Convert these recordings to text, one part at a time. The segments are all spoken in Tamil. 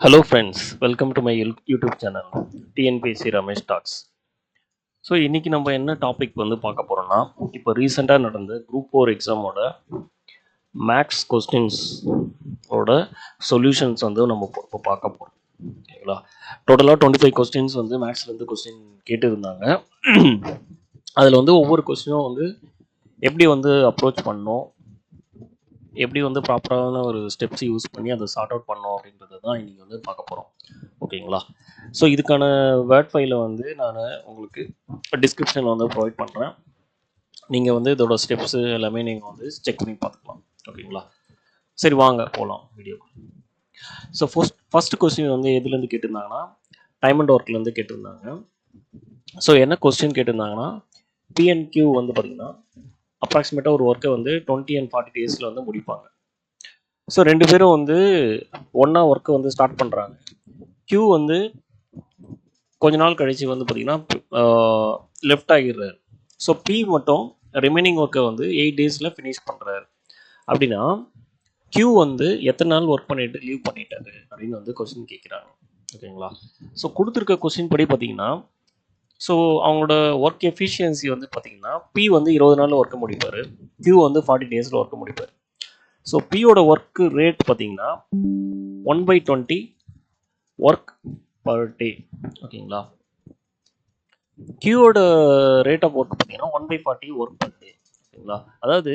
Hello friends, welcome to my YouTube channel TNPC Ramesh Talks. So இன்றைக்கி நம்ம என்ன டாபிக் வந்து பார்க்க போகிறோம்னா, இப்போ ரீசெண்டாக நடந்த குரூப் 4 எக்ஸாமோட மேக்ஸ் கொஸ்டின்ஸோட சொல்யூஷன்ஸ் வந்து நம்ம இப்போ பார்க்க போகிறோம். ஓகேங்களா? டோட்டலாக 25 கொஸ்டின்ஸ் வந்து மேக்ஸ்லேருந்து கொஸ்டின் கேட்டுருந்தாங்க. அதில் வந்து ஒவ்வொரு கொஸ்டினும் வந்து எப்படி வந்து அப்ரோச் பண்ணணும், எப்படி வந்து ப்ராப்பரான ஒரு ஸ்டெப்ஸ் யூஸ் பண்ணி அதை சார்ட் அவுட் பண்ணோம் அப்படின்றது தான் இன்றைக்கி வந்து பார்க்க போகிறோம். ஓகேங்களா? ஸோ இதுக்கான வேர்ட் ஃபைலை வந்து நான் உங்களுக்கு டிஸ்கிரிப்ஷனில் வந்து ப்ரொவைட் பண்ணுறேன். நீங்கள் வந்து இதோட ஸ்டெப்ஸு எல்லாமே நீங்கள் வந்து செக் பண்ணி பார்த்துக்கலாம். ஓகேங்களா? சரி, வாங்க போகலாம் வீடியோ. ஸோ ஃபஸ்ட் கொஸ்டின் வந்து எதுலேருந்து கேட்டிருந்தாங்கன்னா, டைம் அண்ட் ஒர்க்லேருந்து கேட்டிருந்தாங்க. ஸோ என்ன கொஸ்டின் கேட்டிருந்தாங்கன்னா, பிஎன்கியூ வந்து பார்த்திங்கன்னா அப்ராக்சிமேட்டாக ஒரு ஒர்க்கை வந்து 20 and 40 டேஸில் வந்து முடிப்பாங்க. ஸோ ரெண்டு பேரும் வந்து ஒன்றா ஒர்க்கை வந்து ஸ்டார்ட் பண்ணுறாங்க. கியூ வந்து கொஞ்ச நாள் கழித்து வந்து பார்த்திங்கன்னா லெஃப்ட் ஆகிடுறாரு. ஸோ பி மட்டும் ரிமைனிங் ஒர்க்கை வந்து 8 டேஸில் ஃபினிஷ் பண்ணுறாரு. அப்படின்னா கியூ வந்து எத்தனை நாள் ஒர்க் பண்ணிட்டு லீவ் பண்ணிட்டாரு அப்படின்னு வந்து கொஸ்டின் கேட்குறாங்க. ஓகேங்களா? ஸோ கொடுத்துருக்க கொஸ்டின் படி பார்த்தீங்கன்னா, ஸோ அவங்களோட ஒர்க் எஃபிஷியன்சி வந்து பார்த்தீங்கன்னா, பி வந்து 20 நாளில் ஒர்க்கை முடிப்பார், கியூ வந்து 40 டேஸில் ஒர்க்கை முடிப்பார். ஸோ பியோட ஒர்க்கு ரேட் பார்த்தீங்கன்னா 1/20 ஒர்க் பர் டே. ஓகேங்களா? கியூவோட ரேட் ஆஃப் ஒர்க் பார்த்தீங்கன்னா 1/40 ஒர்க் பர் டே. ஓகேங்களா? அதாவது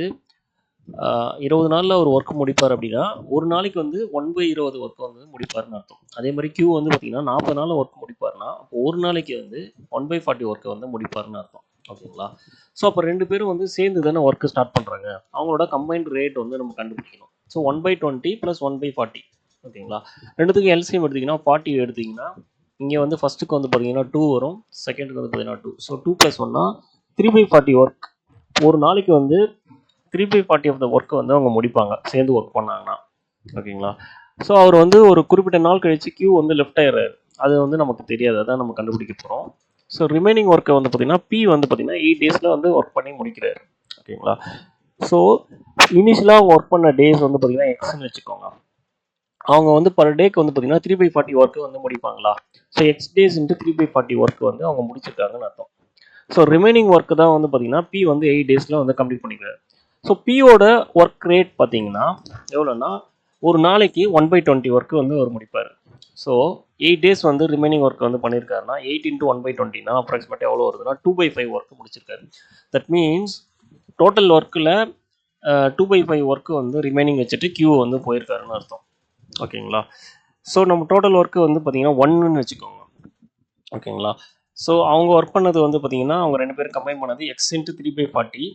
20 நாளில் அவர் ஒர்க் முடிப்பார் அப்படின்னா ஒரு நாளைக்கு வந்து 1/20 ஒர்க் வந்து முடிப்பார்னு அர்த்தம். அதே மாதிரி கியூ வந்து பார்த்தீங்கன்னா 40 நாளில் ஒர்க் முடிப்பார்னா அப்போ ஒரு நாளைக்கு வந்து 1/40 ஒர்க்கை வந்து முடிப்பார்னு அர்த்தம். ஓகேங்களா? ஸோ அப்போ ரெண்டு பேரும் வந்து சேர்ந்து தானே ஒர்க்கு ஸ்டார்ட் பண்ணுறாங்க. அவங்களோட கம்பைன்ட் ரேட் வந்து நம்ம கண்டுபிடிக்கணும். ஸோ 1/20 + 1/40. ஓகேங்களா? ரெண்டுத்துக்கும் எல்சிஎம் எடுத்திங்கன்னா 40 எடுத்திங்கன்னா இங்கே வந்து ஃபஸ்ட்டுக்கு வந்து பார்த்தீங்கன்னா 2 வரும், செகண்டுக்கு வந்து பார்த்தீங்கன்னா 2. So 2 + 1னா 3/40 work. ஒரு நாளைக்கு வந்து 3/40 ஆஃப் த ஒர்க்கை வந்து அவங்க முடிப்பாங்க சேர்ந்து ஒர்க் பண்ணாங்கன்னா. ஓகேங்களா? ஸோ அவர் வந்து ஒரு குறிப்பிட்ட நாள் கழித்து கியூ வந்து லெஃப்ட் ஆயிடுறாரு. அது வந்து நமக்கு தெரியாது, அதான் நம்ம கண்டுபிடிக்க போகிறோம். ஸோ ரிமைனிங் ஒர்க்கை வந்து பார்த்திங்கன்னா பி வந்து பார்த்திங்கன்னா 8 டேஸில் வந்து ஒர்க் பண்ணி முடிக்கிறாரு. ஓகேங்களா? ஸோ இனிஷியலாக ஒர்க் பண்ண டேஸ் வந்து பார்த்திங்கன்னா எக்ஸ்ன்னு வச்சுக்கோங்க. அவங்க வந்து பர் டேக்கு வந்து பார்த்திங்கன்னா 3/40 ஒர்க்கு வந்து முடிப்பாங்களா? So X days into 3/40 work வந்து அவங்க முடிச்சிருக்காங்கன்னு அர்த்தம். ஸோ ரிமைனிங் ஒர்க்கு தான் வந்து பார்த்திங்கன்னா பி வந்து 8 டேஸில் வந்து கம்ப்ளீட் பண்ணிக்கிறாரு. ஸோ பியோட ஒர்க் ரேட் பார்த்தீங்கன்னா எவ்வளோன்னா, ஒரு நாளைக்கு 1/20 ஒர்க்கு வந்து அவர் முடிப்பார். ஸோ 8 டேஸ் வந்து ரிமைனிங் ஒர்க் வந்து பண்ணியிருக்காருன்னா 8 × 1/20னா அப்ராக்சிமேட்டாக எவ்வளோ வருதுன்னா 2/5 ஒர்க்கு முடிச்சிருக்காரு. தட் மீன்ஸ் டோட்டல் ஒர்க்கில் 2/5 ஒர்க்கு வந்து ரிமைனிங் வச்சுட்டு கியூ வந்து போயிருக்காருன்னு அர்த்தம். ஓகேங்களா? ஸோ நம்ம டோட்டல் ஒர்க்கு வந்து பார்த்திங்கன்னா 1ன்னு வச்சுக்கோங்க. ஓகேங்களா? ஸோ அவங்க ஒர்க் பண்ணது வந்து பார்த்திங்கன்னா அவங்க ரெண்டு பேரும் கம்பைன் பண்ணது எக்ஸ் × 3/40.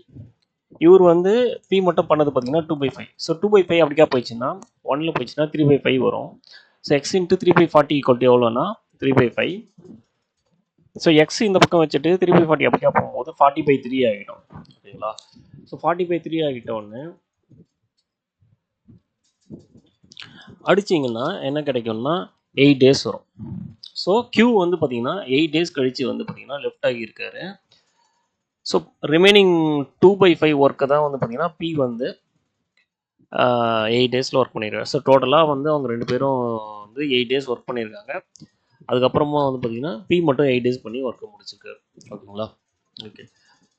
இவர் வந்து பி மட்டும் பண்ணது பார்த்தீங்கன்னா 2/5. ஸோ 2/5 அப்படிக்கா போயிடுச்சுன்னா 1ல் போயிடுச்சுன்னா 3/5 வரும். So X × 3/40 = எவ்வளோன்னா 3/5. ஸோ எக்ஸ் இந்த பக்கம் வச்சுட்டு 3/40 அப்படிக்கா போகும்போது 40/3 ஆகிடும். ஓகேங்களா? ஸோ 40/3 ஆகிட்டோன்னு அடிச்சிங்கன்னா என்ன கிடைக்கும்னா 8 டேஸ் வரும். ஸோ கியூ வந்து பார்த்தீங்கன்னா 8 டேஸ் கழித்து வந்து பார்த்தீங்கன்னா லெஃப்ட் ஆகியிருக்காரு. ஸோ ரிமைனிங் 2/5 ஒர்க்கை தான் வந்து பார்த்தீங்கன்னா பி வந்து 8 டேஸில் ஒர்க் பண்ணியிருக்காரு. ஸோ டோட்டலாக வந்து அவங்க ரெண்டு பேரும் வந்து 8 டேஸ் ஒர்க் பண்ணியிருக்காங்க. அதுக்கப்புறமா வந்து பார்த்தீங்கன்னா பி மட்டும் 8 டேஸ் பண்ணி ஒர்க்கை முடிச்சிருக்காரு. ஓகேங்களா? ஓகே.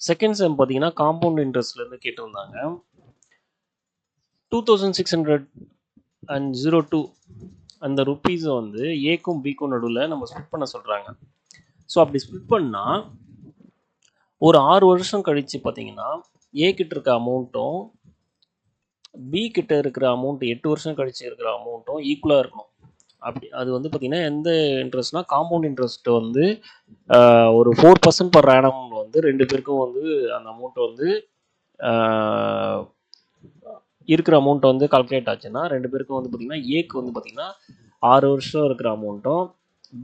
செகண்ட் செம் பார்த்தீங்கன்னா காம்பவுண்ட் இன்ட்ரெஸ்ட்லேருந்து கேட்டிருந்தாங்க. 2602 அந்த ருப்பீஸை வந்து ஏக்கும் பிக்கும் நடுவில் நம்ம ஸ்பிட் பண்ண சொல்கிறாங்க. ஸோ அப்படி ஸ்பிட் பண்ணால் ஒரு 6 வருஷம் கழித்து பார்த்தீங்கன்னா ஏ கிட்ட இருக்க அமௌண்ட்டும் பி கிட்ட இருக்கிற அமௌண்ட் 8 வருஷம் கழிச்சு இருக்கிற அமௌண்ட்டும் ஈக்குவலாக இருக்கணும். அப்படி அது வந்து பார்த்திங்கன்னா எந்த இன்ட்ரெஸ்ட்னா காம்பவுண்ட் இன்ட்ரெஸ்ட் வந்து ஒரு 4% per annum வந்து ரெண்டு பேருக்கும் வந்து அந்த அமௌண்ட்டை வந்து இருக்கிற அமௌண்ட்டை வந்து கால்குலேட் ஆச்சுன்னா ரெண்டு பேருக்கும் வந்து பார்த்திங்கன்னா ஏக்கு வந்து பார்த்திங்கன்னா 6 வருஷம் இருக்கிற அமௌண்ட்டும்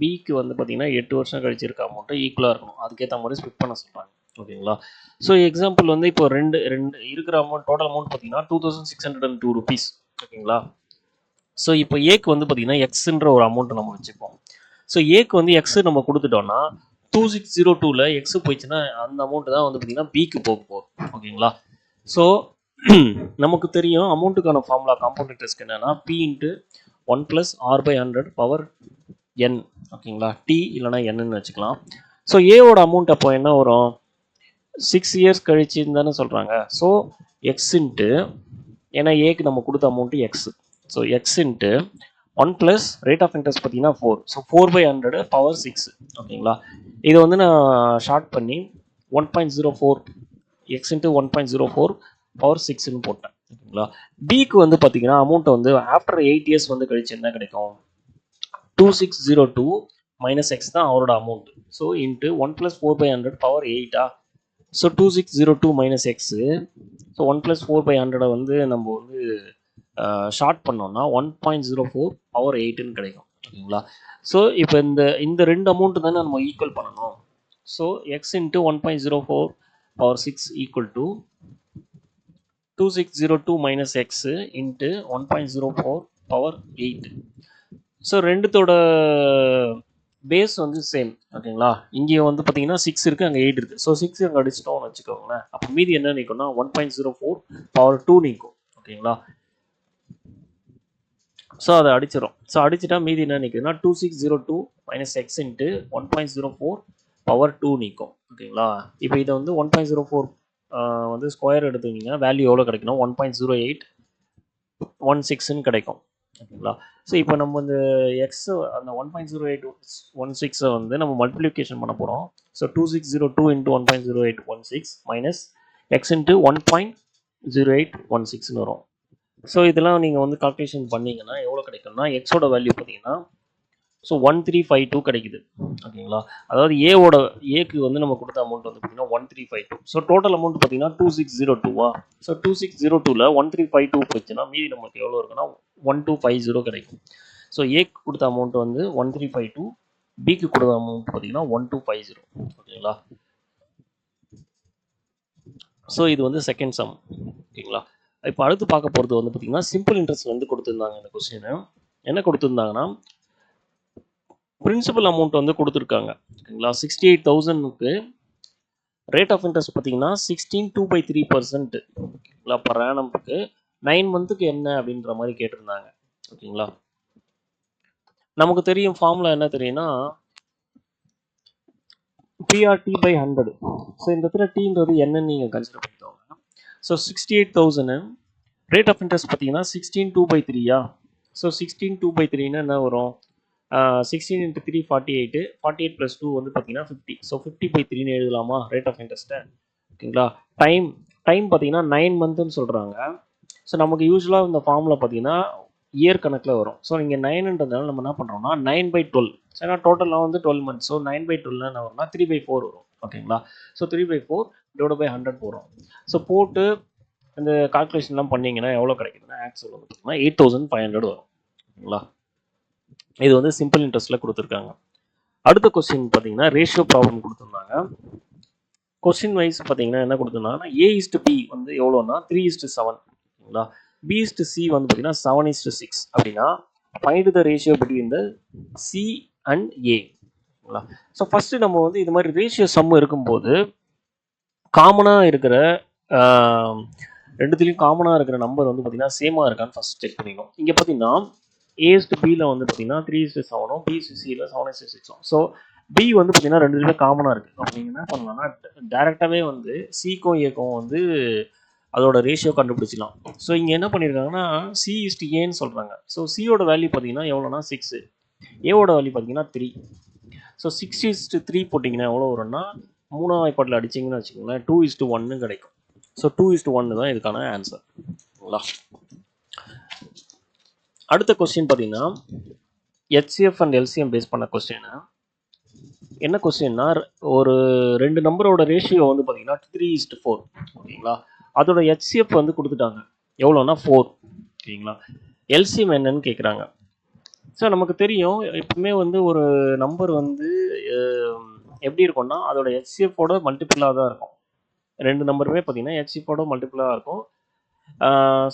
பிக்கு வந்து பார்த்திங்கன்னா 8 வருஷம் கழிச்சு இருக்க அமௌண்ட்டும் ஈக்குவலாக இருக்கணும். அதுக்கேற்ற மாதிரி ஸ்பிட் பண்ண சொல்கிறாங்க. ஓகேங்களா? ஸோ எக்ஸாம்பிள் வந்து இப்போ ரெண்டு இருக்கிற அமௌண்ட் டோட்டல் அமௌண்ட் பார்த்தீங்கன்னா 2602 ருபீஸ். ஓகேங்களா? ஸோ இப்போ ஏக்கு வந்து பார்த்தீங்கன்னா எக்ஸ்ன்ற ஒரு அமௌண்ட்டை நம்ம வச்சுப்போம். ஸோ ஏக்கு வந்து எக்ஸ் நம்ம கொடுத்துட்டோம்னா 2602ல் எக்ஸ் போயிடுச்சுன்னா அந்த அமௌண்ட்டு தான் வந்து பார்த்தீங்கன்னா பிக்கு போக போகுது. ஓகேங்களா? ஸோ நமக்கு தெரியும் அமௌண்ட்டுக்கான ஃபார்முலா காம்பவுண்ட் இன்ட்ரெஸ்ட் என்னன்னா பி × 1 + r/100 பவர் n. ஓகேங்களா, t இல்லைனா என்னன்னு வச்சுக்கலாம். ஸோ ஏவோட அமௌண்ட் அப்போ என்ன வரும், 6 இயர்ஸ் கழிச்சுன்னு தானே சொல்கிறாங்க. ஸோ எக்ஸ் இன்ட்டு, ஏன்னா ஏக்கு நம்ம கொடுத்த amount x, so X into 1 + rate of interest பார்த்தீங்கன்னா 4, ஸோ 4/100 பவர் 6. ஓகேங்களா, இது வந்து நான் ஷார்ட் பண்ணி 1.04 எக்ஸ் இன்ட்டு 1.04 பவர் 6ன்னு போட்டேன். ஓகேங்களா, பிக்கு வந்து பார்த்தீங்கன்னா அமௌண்ட் வந்து ஆஃப்டர் 8 இயர்ஸ் வந்து கழிச்சு என்ன கிடைக்கும், 2602 மைனஸ் எக்ஸ் தான் அவரோட amount. So into 1 + 4/100 power 8. So 2602 minus x. So 1 + 4/100 வந்து நம்ம வந்து ஷார்ட் பண்ணோம்னா 1.04 பவர் 8ன்னு கிடைக்கும். ஓகேங்களா, ஸோ இப்போ இந்த ரெண்டு அமௌண்ட்டு தானே நம்ம ஈக்குவல் பண்ணணும். So X into 1.04 power 6 equal to 2602 minus X into 1.04 power 8. So ரெண்டுத்தோட பேஸ் வந்து சேம். ஓகேங்களா, இங்கே வந்து பார்த்தீங்கன்னா 6 இருக்குது, அங்கே 8 இருக்குது. ஸோ 6 அங்கே அடிச்சிட்டோம்னு வச்சுக்கோங்களேன். அப்போ மீதி என்ன நிற்கும்னா 1.04 பவர் 2 நிற்கும். ஓகேங்களா, ஸோ அதை அடிச்சிடும். ஸோ அடிச்சுட்டா மீதி என்ன நிற்குதுன்னா 2602 மைனஸ் எக்ஸ் இன்ட்டு 1.04 பவர் 2 நிற்கும். ஓகேங்களா, இப்போ இதை வந்து 1.04 வந்து ஸ்கொயர் எடுத்துக்கிங்கன்னா வேல்யூ எவ்வளோ கிடைக்கணும், 1.0816ன்னு கிடைக்கும். ஓகேங்களா, ஸோ இப்போ நம்ம இந்த எக்ஸ் அந்த 1.0816 வந்து நம்ம மல்டிப்ளிகேஷன் பண்ண போகிறோம். So 2602 into 1.0816 minus X into 1.0816ன்னு வரும். ஸோ இதெல்லாம் நீங்கள் வந்து கால்குலேஷன் பண்ணிங்கன்னா எவ்வளோ கிடைக்கும்னா எக்ஸோட வேல்யூ பார்த்தீங்கன்னா ஸோ 1352 கிடைக்குது. ஓகேங்களா, அதாவது ஏக்கு வந்து நம்ம கொடுத்த அமௌண்ட் வந்து பார்த்தீங்கன்னா 1352. ஸோ டோட்டல் அமௌண்ட் பார்த்தீங்கன்னா 2602. ஸோ 2602ல் 1352 போச்சுன்னா மீதி நமக்கு எவ்வளோ இருக்குன்னா 1250 கிடைக்கும். ஸோ ஏக்கு கொடுத்த அமௌண்ட் வந்து 1352, பிக்கு கொடுத்த அமௌண்ட் பார்த்தீங்கன்னா 1250. ஓகேங்களா, ஸோ இது வந்து செகண்ட் சம். ஓகேங்களா, இப்போ அடுத்து பார்க்க போகிறது வந்து பார்த்தீங்கன்னா சிம்பிள் இன்ட்ரெஸ்ட் வந்து கொடுத்துருந்தாங்க. இந்த கொஸ்டின் என்ன கொடுத்துருந்தாங்கன்னா பிரின்சிபல் அமௌண்ட் வந்து கொடுத்துருக்காங்க. ஓகேங்களா, 68,000க்கு ரேட் ஆஃப் இன்ட்ரெஸ்ட் பார்த்தீங்கன்னா 16.2/3%. ஓகேங்களா, பர் ஆனம்க்கு 9 மந்த்துக்கு என்ன அப்படின்ற மாதிரி கேட்டிருந்தாங்க. ஓகேங்களா, நமக்கு தெரியும் ஃபார்முலா என்ன தெரியும்னா PRT/100. ஸோ இந்த இடத்துல டீன்றது என்னன்னு நீங்கள் கன்சிடர் பண்ணிக்கோங்க. ஸோ 68,000 ரேட் ஆஃப் இன்ட்ரெஸ்ட் பார்த்தீங்கன்னா 16.2/3. ஸோ 16.2/3ன்னா என்ன வரும், 16 × 3 48, 48 + 2 வந்து பார்த்தீங்கன்னா 50. ஸோ 50/3ன்னு எழுதலாமா ரேட் ஆஃப் இன்ட்ரெஸ்ட்டை. ஓகேங்களா, டைம் பார்த்தீங்கன்னா 9 மந்த்துன்னு சொல்கிறாங்க. ஸோ நமக்கு யூஸ்வலாக இந்த ஃபார்முலா பார்த்தீங்கன்னா இயர் கணக்கில் வரும். ஸோ நீங்கள் 9ன்றதுனால நம்ம என்ன பண்ணுறோம்னா 9/12. ஏன்னா டோட்டலாக வந்து 12 மந்த்ஸ். ஸோ 9/12 என்ன வரும்னா 3/4 வரும். ஓகேங்களா, ஸோ 3/4 / 100 போகிறோம். ஸோ போட்டு இந்த கால்குலேஷன்லாம் பண்ணிங்கன்னா எவ்வளோ கிடைக்குதுன்னா ஆக்சுவல் வந்து பார்த்தீங்கன்னா 8500 வரும். ஓகேங்களா, இது வந்து சிம்பிள் இன்ட்ரெஸ்ட்டில் கொடுத்துருக்காங்க. அடுத்த கொஸ்டின் பார்த்தீங்கன்னா ரேஷியோ ப்ராப்ளம் கொடுத்துருந்தாங்க. கொஸ்டின் வைஸ் பார்த்தீங்கன்னா என்ன கொடுத்துருந்தாங்கன்னா A/B வந்து எவ்வளோன்னா 3:7. ஓகேங்களா, B/C வந்து பார்த்தீங்கன்னா 7:6. அப்படின்னா find the ratio between the C and A. ஓகேங்களா, ஸோ ஃபஸ்ட்டு நம்ம வந்து இது மாதிரி ரேஷியோ சம் இருக்கும்போது காமனாக இருக்கிற ரெண்டுத்துலேயும் காமனாக இருக்கிற நம்பர் வந்து பார்த்தீங்கன்னா சேமாக இருக்கான்னு ஃபஸ்ட் செக் பண்ணிக்கணும். இங்கே பார்த்தீங்கன்னா A/Bயில் வந்து பார்த்தீங்கன்னா 3:7, B/Cயில் 7:6. ஸோ B வந்து பார்த்தீங்கன்னா ரெண்டுத்துலேயுமே காமனாக இருக்குது. அப்போ நீங்கள் என்ன பண்ணலாம்னா டேரெக்டாகவே வந்து Cக்கும் Aக்கும் வந்து அதோட ரேஷியோ கண்டுபிடிச்சிக்கலாம். ஸோ இங்கே என்ன பண்ணியிருக்காங்கன்னா C/Aன்னு சொல்கிறாங்க. ஸோ சியோட வேல்யூ பார்த்தீங்கன்னா எவ்வளோனா 6, ஏவோட வேல்யூ பார்த்தீங்கன்னா 3. ஸோ 6:3 போட்டிங்கன்னா எவ்வளோ வரும்னா 3ஆம் வாய்ப்பாட்டில் அடிச்சிங்கன்னு வச்சுக்கோங்களேன் 2:1 கிடைக்கும். ஸோ 2:1 தான் இதுக்கான ஆன்சர். ஓகேங்களா, அடுத்த கொஸ்டின் பார்த்தீங்கன்னா HCF அண்ட் LCM பேஸ் பண்ண கொஸ்டின். என்ன கொஸ்டின்னா ஒரு ரெண்டு நம்பரோட ரேஷியோ வந்து பார்த்தீங்கன்னா 3:4. ஓகேங்களா, அதோட HCF வந்து கொடுத்துட்டாங்க எவ்வளோனா 4. ஓகேங்களா, LCM என்னன்னு கேட்குறாங்க. ஸோ நமக்கு தெரியும் எப்பவுமே வந்து ஒரு நம்பர் வந்து எப்படி இருக்கும்னா அதோட HCFோட மல்டிபிளாக தான் இருக்கும். ரெண்டு நம்பருமே பார்த்தீங்கன்னா HCFோட மல்டிபிளாக இருக்கும்.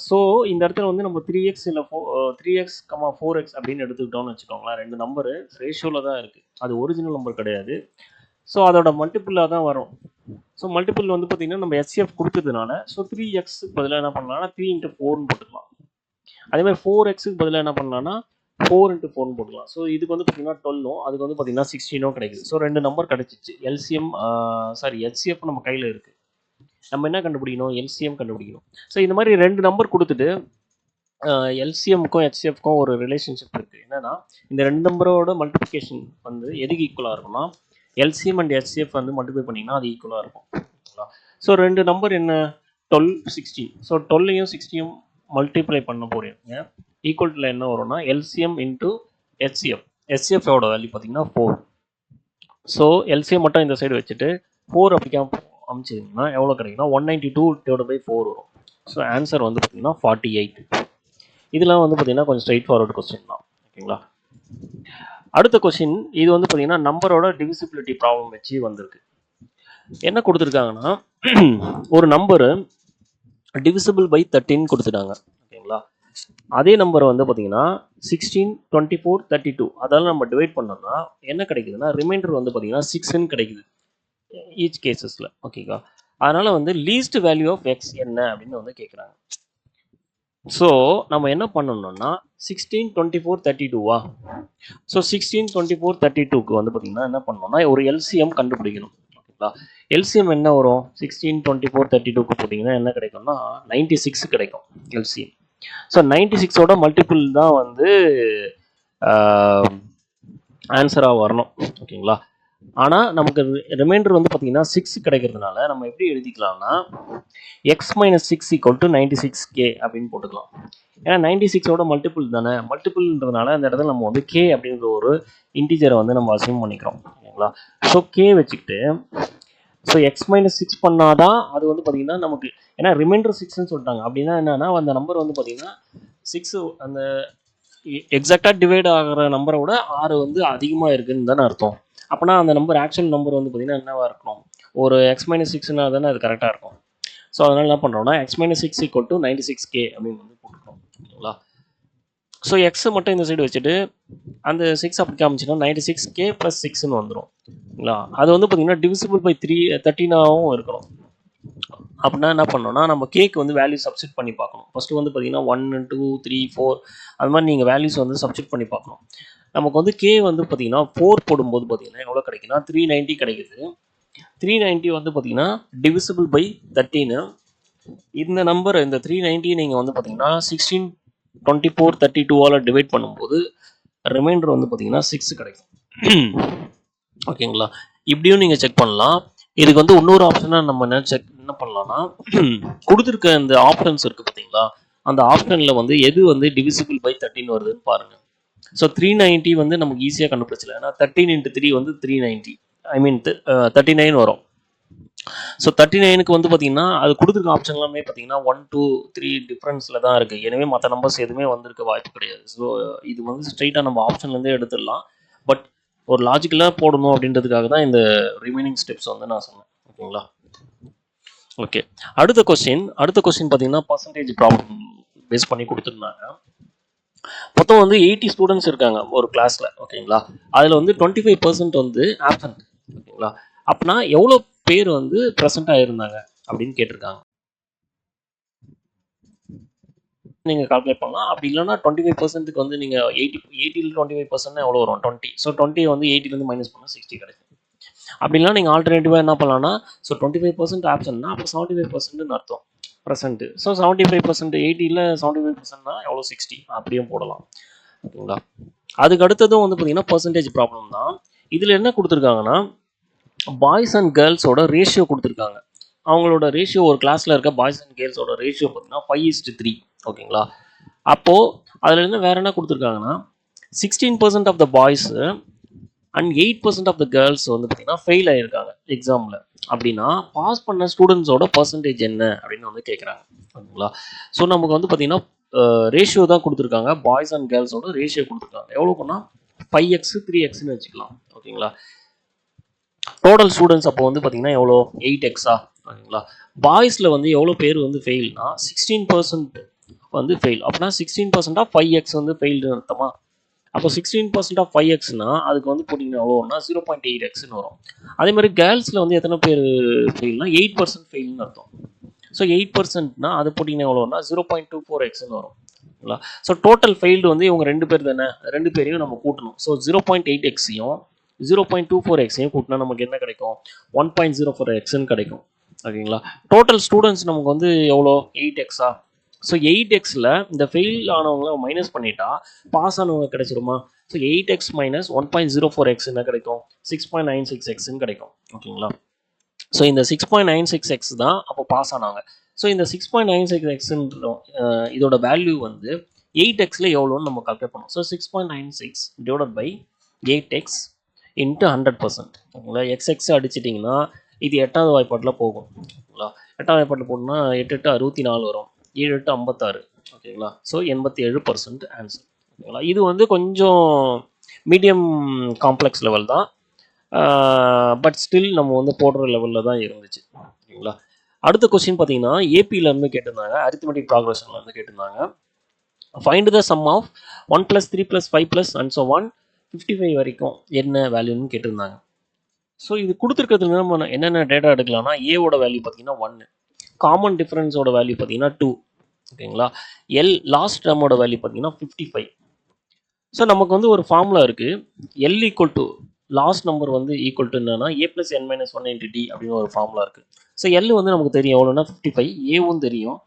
ஸோ இந்த இடத்துல வந்து நம்ம 3x இல்லை 3x, 4x அப்படின்னு எடுத்துக்கிட்டோம்னு வச்சுக்கோங்களேன். ரெண்டு நம்பரு ரேஷியோவில் தான் இருக்குது, அது ஒரிஜினல் நம்பர் கிடையாது. ஸோ அதோட மல்டிபிளாக தான் வரும். ஸோ மல்டிபிள் வந்து பார்த்தீங்கன்னா நம்ம HCF கொடுத்ததுனால ஸோ 3x பதிலாக என்ன பண்ணலாம்னா 3 × 4ன்னு போட்டுக்கலாம். அதேமாதிரி 4xக்கு பதிலாக என்ன பண்ணலாம்னா 4 into 4 போட்டுக்கலாம். ஸோ இதுக்கு வந்து பார்த்தீங்கன்னா 12ம் அதுக்கு வந்து பார்த்தீங்கன்னா 16ம் கிடைக்குது. ஸோ 2 நம்பர் கிடைச்சிச்சு. எல்சிஎம் ஹெச்சிஎஃப் நம்ம கையில் இருக்குது. நம்ம என்ன கண்டுபிடிக்கணும்? எல்சிஎம் கண்டுபிடிக்கணும். ஸோ இந்த மாதிரி 2 நம்பர் கொடுத்துட்டு எல்சிஎம்க்கும் ஹெச்சிஎஃப்க்கும் ஒரு ரிலேஷன்ஷிப் இருக்குது. என்னன்னா இந்த 2 நம்பரோட மல்டிப்ளிகேஷன் வந்து எதுக்கு ஈக்குவலாக இருக்கும்னா எல்சிஎம் அண்ட் ஹெச்சிஎஃப் வந்து மல்டிப்ளை பண்ணிங்கன்னா அது ஈக்குவலாக இருக்கும். ஓகேங்களா? ஸோ 2 நம்பர் என்ன? 12, 16. ஸோ 12யும் 16யும் மல்டிப்ளை பண்ண போகிறீங்க. ஈக்குவல் என்ன வரும்னா எல்சிஎம் இன்ட்டு ஹெச்சிஎஃப். ஹெச்சிஎஃபோட வேல்யூ பார்த்தீங்கன்னா 4. ஸோ எல்சிஎம் மட்டும் இந்த சைடு வச்சுட்டு 4 அப்படிக்காம அமைச்சிங்கன்னா எவ்வளோ கிடைக்குன்னா 192/4 வரும். ஸோ ஆன்சர் வந்து பார்த்தீங்கன்னா 48. இதெல்லாம் வந்து பார்த்தீங்கன்னா கொஞ்சம் ஸ்ட்ரைட் ஃபார்வர்டு கொஸ்டின் தான். ஓகேங்களா? அடுத்த கொஸ்டின் இது வந்து பார்த்தீங்கன்னா நம்பரோட டிவிசிபிலிட்டி ப்ராப்ளம் வச்சு வந்திருக்கு. என்ன கொடுத்துருக்காங்கன்னா ஒரு நம்பரு டிவிசிபிள் பை 13 கொடுத்துட்டாங்க. ஓகேங்களா? அதே நம்பரை வந்து பார்த்தீங்கன்னா 16, 24, 32 அதெல்லாம் நம்ம டிவைட் பண்ணோம்னா என்ன கிடைக்குதுன்னா ரிமைண்டர் வந்து பார்த்தீங்கன்னா 6ன்னு கிடைக்குது ஈச் கேசஸில். ஓகேங்களா? அதனால வந்து லீஸ்ட் வேல்யூ ஆஃப் எக்ஸ் என்ன அப்படின்னு வந்து கேட்குறாங்க. ஸோ நம்ம என்ன பண்ணணும்னா 16, 24, 32வா? ஸோ 16, 24, 32க்கு வந்து பார்த்தீங்கன்னா என்ன பண்ணணும்னா ஒரு எல்சிஎம் கண்டுபிடிக்கணும். ஓகேங்களா? எல்சிஎம் என்ன வரும்? 16, 24, 32க்கு போட்டிங்கன்னா என்ன கிடைக்கும்னா 96 கிடைக்கும் எல்சிஎம். ஸோ 96ஓட மல்டிபிள் தான் வந்து ஆன்சராக வரணும். ஓகேங்களா? ஆனால் நமக்கு ரிமைண்டர் வந்து பார்த்தீங்கன்னா 6 கிடைக்கிறதுனால நம்ம எப்படி எழுதிக்கலாம்னா x - 6 = 96k அப்படின்னு போட்டுக்கலாம். ஏன்னா 96ஓட மல்டிபிள் தானே, மல்டிபிள்ன்றதுனால அந்த இடத்துல நம்ம வந்து k அப்படின்ற ஒரு இன்டிஜரை வந்து நம்ம அசியூம் பண்ணிக்கிறோம். ஓகேங்களா? ஸோ k வச்சுக்கிட்டு ஸோ x - 6 பண்ணாதான் அது வந்து பார்த்தீங்கன்னா நமக்கு, ஏன்னா ரிமைண்டர் 6ன்னு சொல்லிட்டாங்க. அப்படின்னா என்னன்னா அந்த நம்பர் வந்து பார்த்தீங்கன்னா 6 அந்த எக்ஸாக்டாக டிவைட் ஆகிற நம்பரை விட 6 வந்து அதிகமாக இருக்குன்னு தானே அர்த்தம். அப்போனா அந்த நம்பர் ஆக்சுவல் நம்பர் வந்து பார்த்தீங்கன்னா என்னவா இருக்கணும்? ஒரு x - 6னா தானே அது கரெக்டாக இருக்கும். ஸோ அதனால் என்ன பண்ணுறோம்னா x - 6 = 96k அப்படின்னு வந்து போட்டுக்கிறோம். ஓகேங்களா? ஸோ எக்ஸை மட்டும் இந்த சைடு வச்சுட்டு அந்த 6 அப்படி காமிச்சுன்னா 96k + 6ன்னு வந்துடும். ஓகேங்களா? அது வந்து பார்த்தீங்கன்னா டிவிசிபிள் பை 13ஆகவும் இருக்கணும். அப்படின்னா என்ன பண்ணோம்னா நம்ம கேக்கு வந்து வேல்யூ சப்ஸ்டிட் பண்ணி பார்க்கணும். ஃபஸ்ட்டு வந்து பார்த்தீங்கன்னா 1, 2, 3, 4 அது மாதிரி நீங்கள் வேல்யூஸ் வந்து சப்ஸ்டிட் பண்ணி பார்க்கணும். நமக்கு வந்து கே வந்து பார்த்தீங்கன்னா 4 போடும்போது பார்த்தீங்கன்னா எவ்வளோ கிடைக்குன்னா 390 கிடைக்குது. 390 வந்து பார்த்தீங்கன்னா டிவிசிபிள் பை 13. இந்த நம்பர் இந்த 390 நீங்கள் வந்து பார்த்தீங்கன்னா 16, 24, 32ஆல் டிவைட் பண்ணும்போது ரிமைண்டர் வந்து பார்த்தீங்கன்னா 6 கிடைக்கும். ஓகேங்களா? இப்படியும் நீங்கள் செக் பண்ணலாம். இதுக்கு வந்து இன்னொரு ஆப்ஷனாக நம்ம என்ன பண்ணலாம்னா கொடுத்துருக்க இந்த ஆப்ஷன்ஸ் இருக்குது பார்த்தீங்களா, அந்த ஆப்ஷனில் வந்து எது வந்து டிவிசிபிள் பை 13 வருதுன்னு பாருங்கள். ஸோ 390 வந்து நமக்கு ஈஸியாக கண்டுபிடிச்சல. ஏன்னா 13 × 3 வந்து 390, ஐ மீன் 39 வரும். ஸோ 39க்கு வந்து பார்த்தீங்கன்னா அது கொடுத்துருக்க ஆப்ஷன் எல்லாமே பார்த்தீங்கன்னா 1, 2, 3 டிஃப்ரென்ஸில் தான் இருக்குது. எனவே மற்ற நம்பர்ஸ் எதுவுமே வந்திருக்க வாய்ப்பு கிடையாது. ஸோ இது வந்து ஸ்ட்ரெயிட்டாக நம்ம ஆப்ஷன்லேருந்தே எடுத்துடலாம். பட் ஒரு லாஜிக்கலாக போடணும் அப்படின்றதுக்காக தான் இந்த ரிமைனிங் ஸ்டெப்ஸ் வந்து நான் சொன்னேன். ஓகேங்களா? ஓகே, அடுத்த கொஸ்டின் பார்த்தீங்கன்னா பர்சன்டேஜ் ப்ராப்ளம் பேஸ் பண்ணி கொடுத்துருந்தாங்க. மொத்தம் வந்து 80 ஸ்டூடெண்ட்ஸ் இருக்காங்க ஒரு கிளாஸில். ஓகேங்களா? அதில் வந்து 25% வந்து ஆப்சண்ட். ஓகேங்களா? அப்படின்னா எவ்வளோ பேர் வந்து ப்ரெசென்ட்டாக இருந்தாங்க அப்படின்னு கேட்டிருக்காங்க. நீங்கள் கால்குலேட் பண்ணலாம். அப்படி இல்லைன்னா 25%க்கு வந்து நீங்கள் 80ல் 25% எவ்வளோ வரும்? 20. ஸோ 20 வந்து 80லேருந்து மைனஸ் பண்ணால் 60 கிடைக்கும். அப்படின்னா நீங்கள் ஆல்டர்னேட்டிவாக என்ன பண்ணலாம்னா, ஸோ 25% ஆப்ஷன்னா அப்போ 75%ன்னு அர்த்தம் ப்ரெசென்ட்டு. ஸோ 75%, 80ல் 75%னா எவ்வளோ? 60. அப்படியும் போடலாம். ஓகேங்களா? அதுக்கு அடுத்ததும் வந்து பார்த்தீங்கன்னா பர்சன்டேஜ் ப்ராப்ளம் தான். இதில் என்ன கொடுத்துருக்காங்கன்னா பாய்ஸ் அண்ட் கேர்ள்ஸோட ரேஷியோ கொடுத்துருக்காங்க. அவங்களோட ரேஷியோ ஒரு கிளாஸில் இருக்க பாய்ஸ் அண்ட் கேர்ள்ஸோட ரேஷியோ பார்த்தீங்கன்னா 5:3. ஓகேங்களா? அப்போது அதில் என்ன வேறு என்ன கொடுத்துருக்காங்கன்னா 16% of the boys and 8% of the girls வந்து பார்த்தீங்கன்னா ஃபெயில் ஆகியிருக்காங்க எக்ஸாமில். அப்படின்னா பாஸ் பண்ண ஸ்டூடெண்ட்ஸோட பர்சன்டேஜ் என்ன அப்படின்னு வந்து கேட்குறாங்க. ஓகேங்களா? ஸோ நமக்கு வந்து பார்த்தீங்கன்னா ரேஷியோ தான் கொடுத்துருக்காங்க. பாய்ஸ் அண்ட் கேர்ள்ஸோட ரேஷியோ கொடுத்துருக்காங்க. எவ்வளோக்குன்னா 5x, 3xன்னு வச்சுக்கலாம். ஓகேங்களா? டோட்டல் ஸ்டூடெண்ட்ஸ் அப்போ வந்து பார்த்தீங்கன்னா எவ்வளோ? 8xஆ? ஓகேங்களா? பாய்ஸில் வந்து எவ்வளோ பேர் வந்து ஃபெயில்னா 16% வந்து ஃபெயில். அப்படின்னா 16% ஆஃப் 5x வந்து ஃபெயில்டுன்னு அர்த்தமா? அப்போ 16% ஆஃப் 5xனா அதுக்கு வந்து போட்டிங்கன்னா எவ்வளோன்னா 0.8xன்னு வரும். அதே மாதிரி கேர்ள்ஸில் வந்து எத்தனை பேர் ஃபெயில்னா 8% ஃபெயில்னு அர்த்தம். ஸோ 8%னா அது போட்டிங்கன்னா எவ்வளோன்னா 0.24xன்னு வரும். ஓகேங்களா. ஸோ டோட்டல் ஃபெயில்டு வந்து இவங்க 2 பேர் தானே, 2 பேரையும் நம்ம கூட்டணும். ஸோ 0.8xையும் 0.24xையும் கூட்டினா நமக்கு என்ன கிடைக்கும், 1.04xன்னு கிடைக்கும். ஓகேங்களா. டோட்டல் ஸ்டூடெண்ட்ஸ் நமக்கு வந்து எவ்வளோ, 8xஆ. ஸோ 8xல இந்த ஃபெயில் ஆனவங்கள மைனஸ் பண்ணிட்டா பாஸ் ஆனவங்க கிடைச்சிருமா. ஸோ 8x மைனஸ் 1.04x என்ன கிடைக்கும், 6.96xன்னு கிடைக்கும். ஓகேங்களா. ஸோ இந்த 6.96x தான் அப்போ பாஸ் ஆனாங்க. ஸோ இந்த 6.96xன்ற இதோட வேல்யூ வந்து 8xல எவ்வளோன்னு நம்ம கால்குலேட் பண்ணோம். So 6.96 divided by 8x into 100%. ஓகேங்களா. எக்ஸ் அடிச்சிட்டிங்கன்னா இது 8வது வாய்ப்பாட்டில் போகும். ஓகேங்களா. 8வது வாய்ப்பாட்டில் போகணும்னா 8 8 64 வரும், 7 8 56. ஓகேங்களா. So 87% answer. ஓகேங்களா. இது வந்து கொஞ்சம் மீடியம் காம்ப்ளெக்ஸ் லெவல் தான், பட் ஸ்டில் நம்ம வந்து போடுற லெவலில் தான் இருந்துச்சு. ஓகேங்களா. அடுத்த கொஸ்டின் பார்த்தீங்கன்னா ஏபியிலேருந்து கேட்டிருந்தாங்க, அரித்மெட்டிக் ப்ராக்ரஷன்லேருந்து கேட்டிருந்தாங்க. Find the sum of 1 + 3 + 5 + and so on 55 வரைக்கும் என்ன வேல்யூன்னு கேட்டிருந்தாங்க. ஸோ இது கொடுத்துருக்கிறதுல நம்ம என்னென்ன டேட்டா எடுக்கலாம்னா, ஏவோட வேல்யூ பார்த்தீங்கன்னா 1, காமன் டிஃபரன்ஸோட வேல்யூ பார்த்தீங்கன்னா 2. ஓகேங்களா. லாஸ்ட் டேர்மோட வேல்யூ பார்த்தீங்கன்னா 55. ஸோ நமக்கு வந்து ஒரு ஃபார்முலா இருக்குது, L equal to last number வந்து ஈக்குவல் டு என்னன்னா a + n - 1 × d அப்படின்னு ஒரு ஃபார்முலா இருக்குது. ஸோ எல் வந்து நமக்கு தெரியும் எவ்வளோன்னா 55, ஏவும் தெரியும்,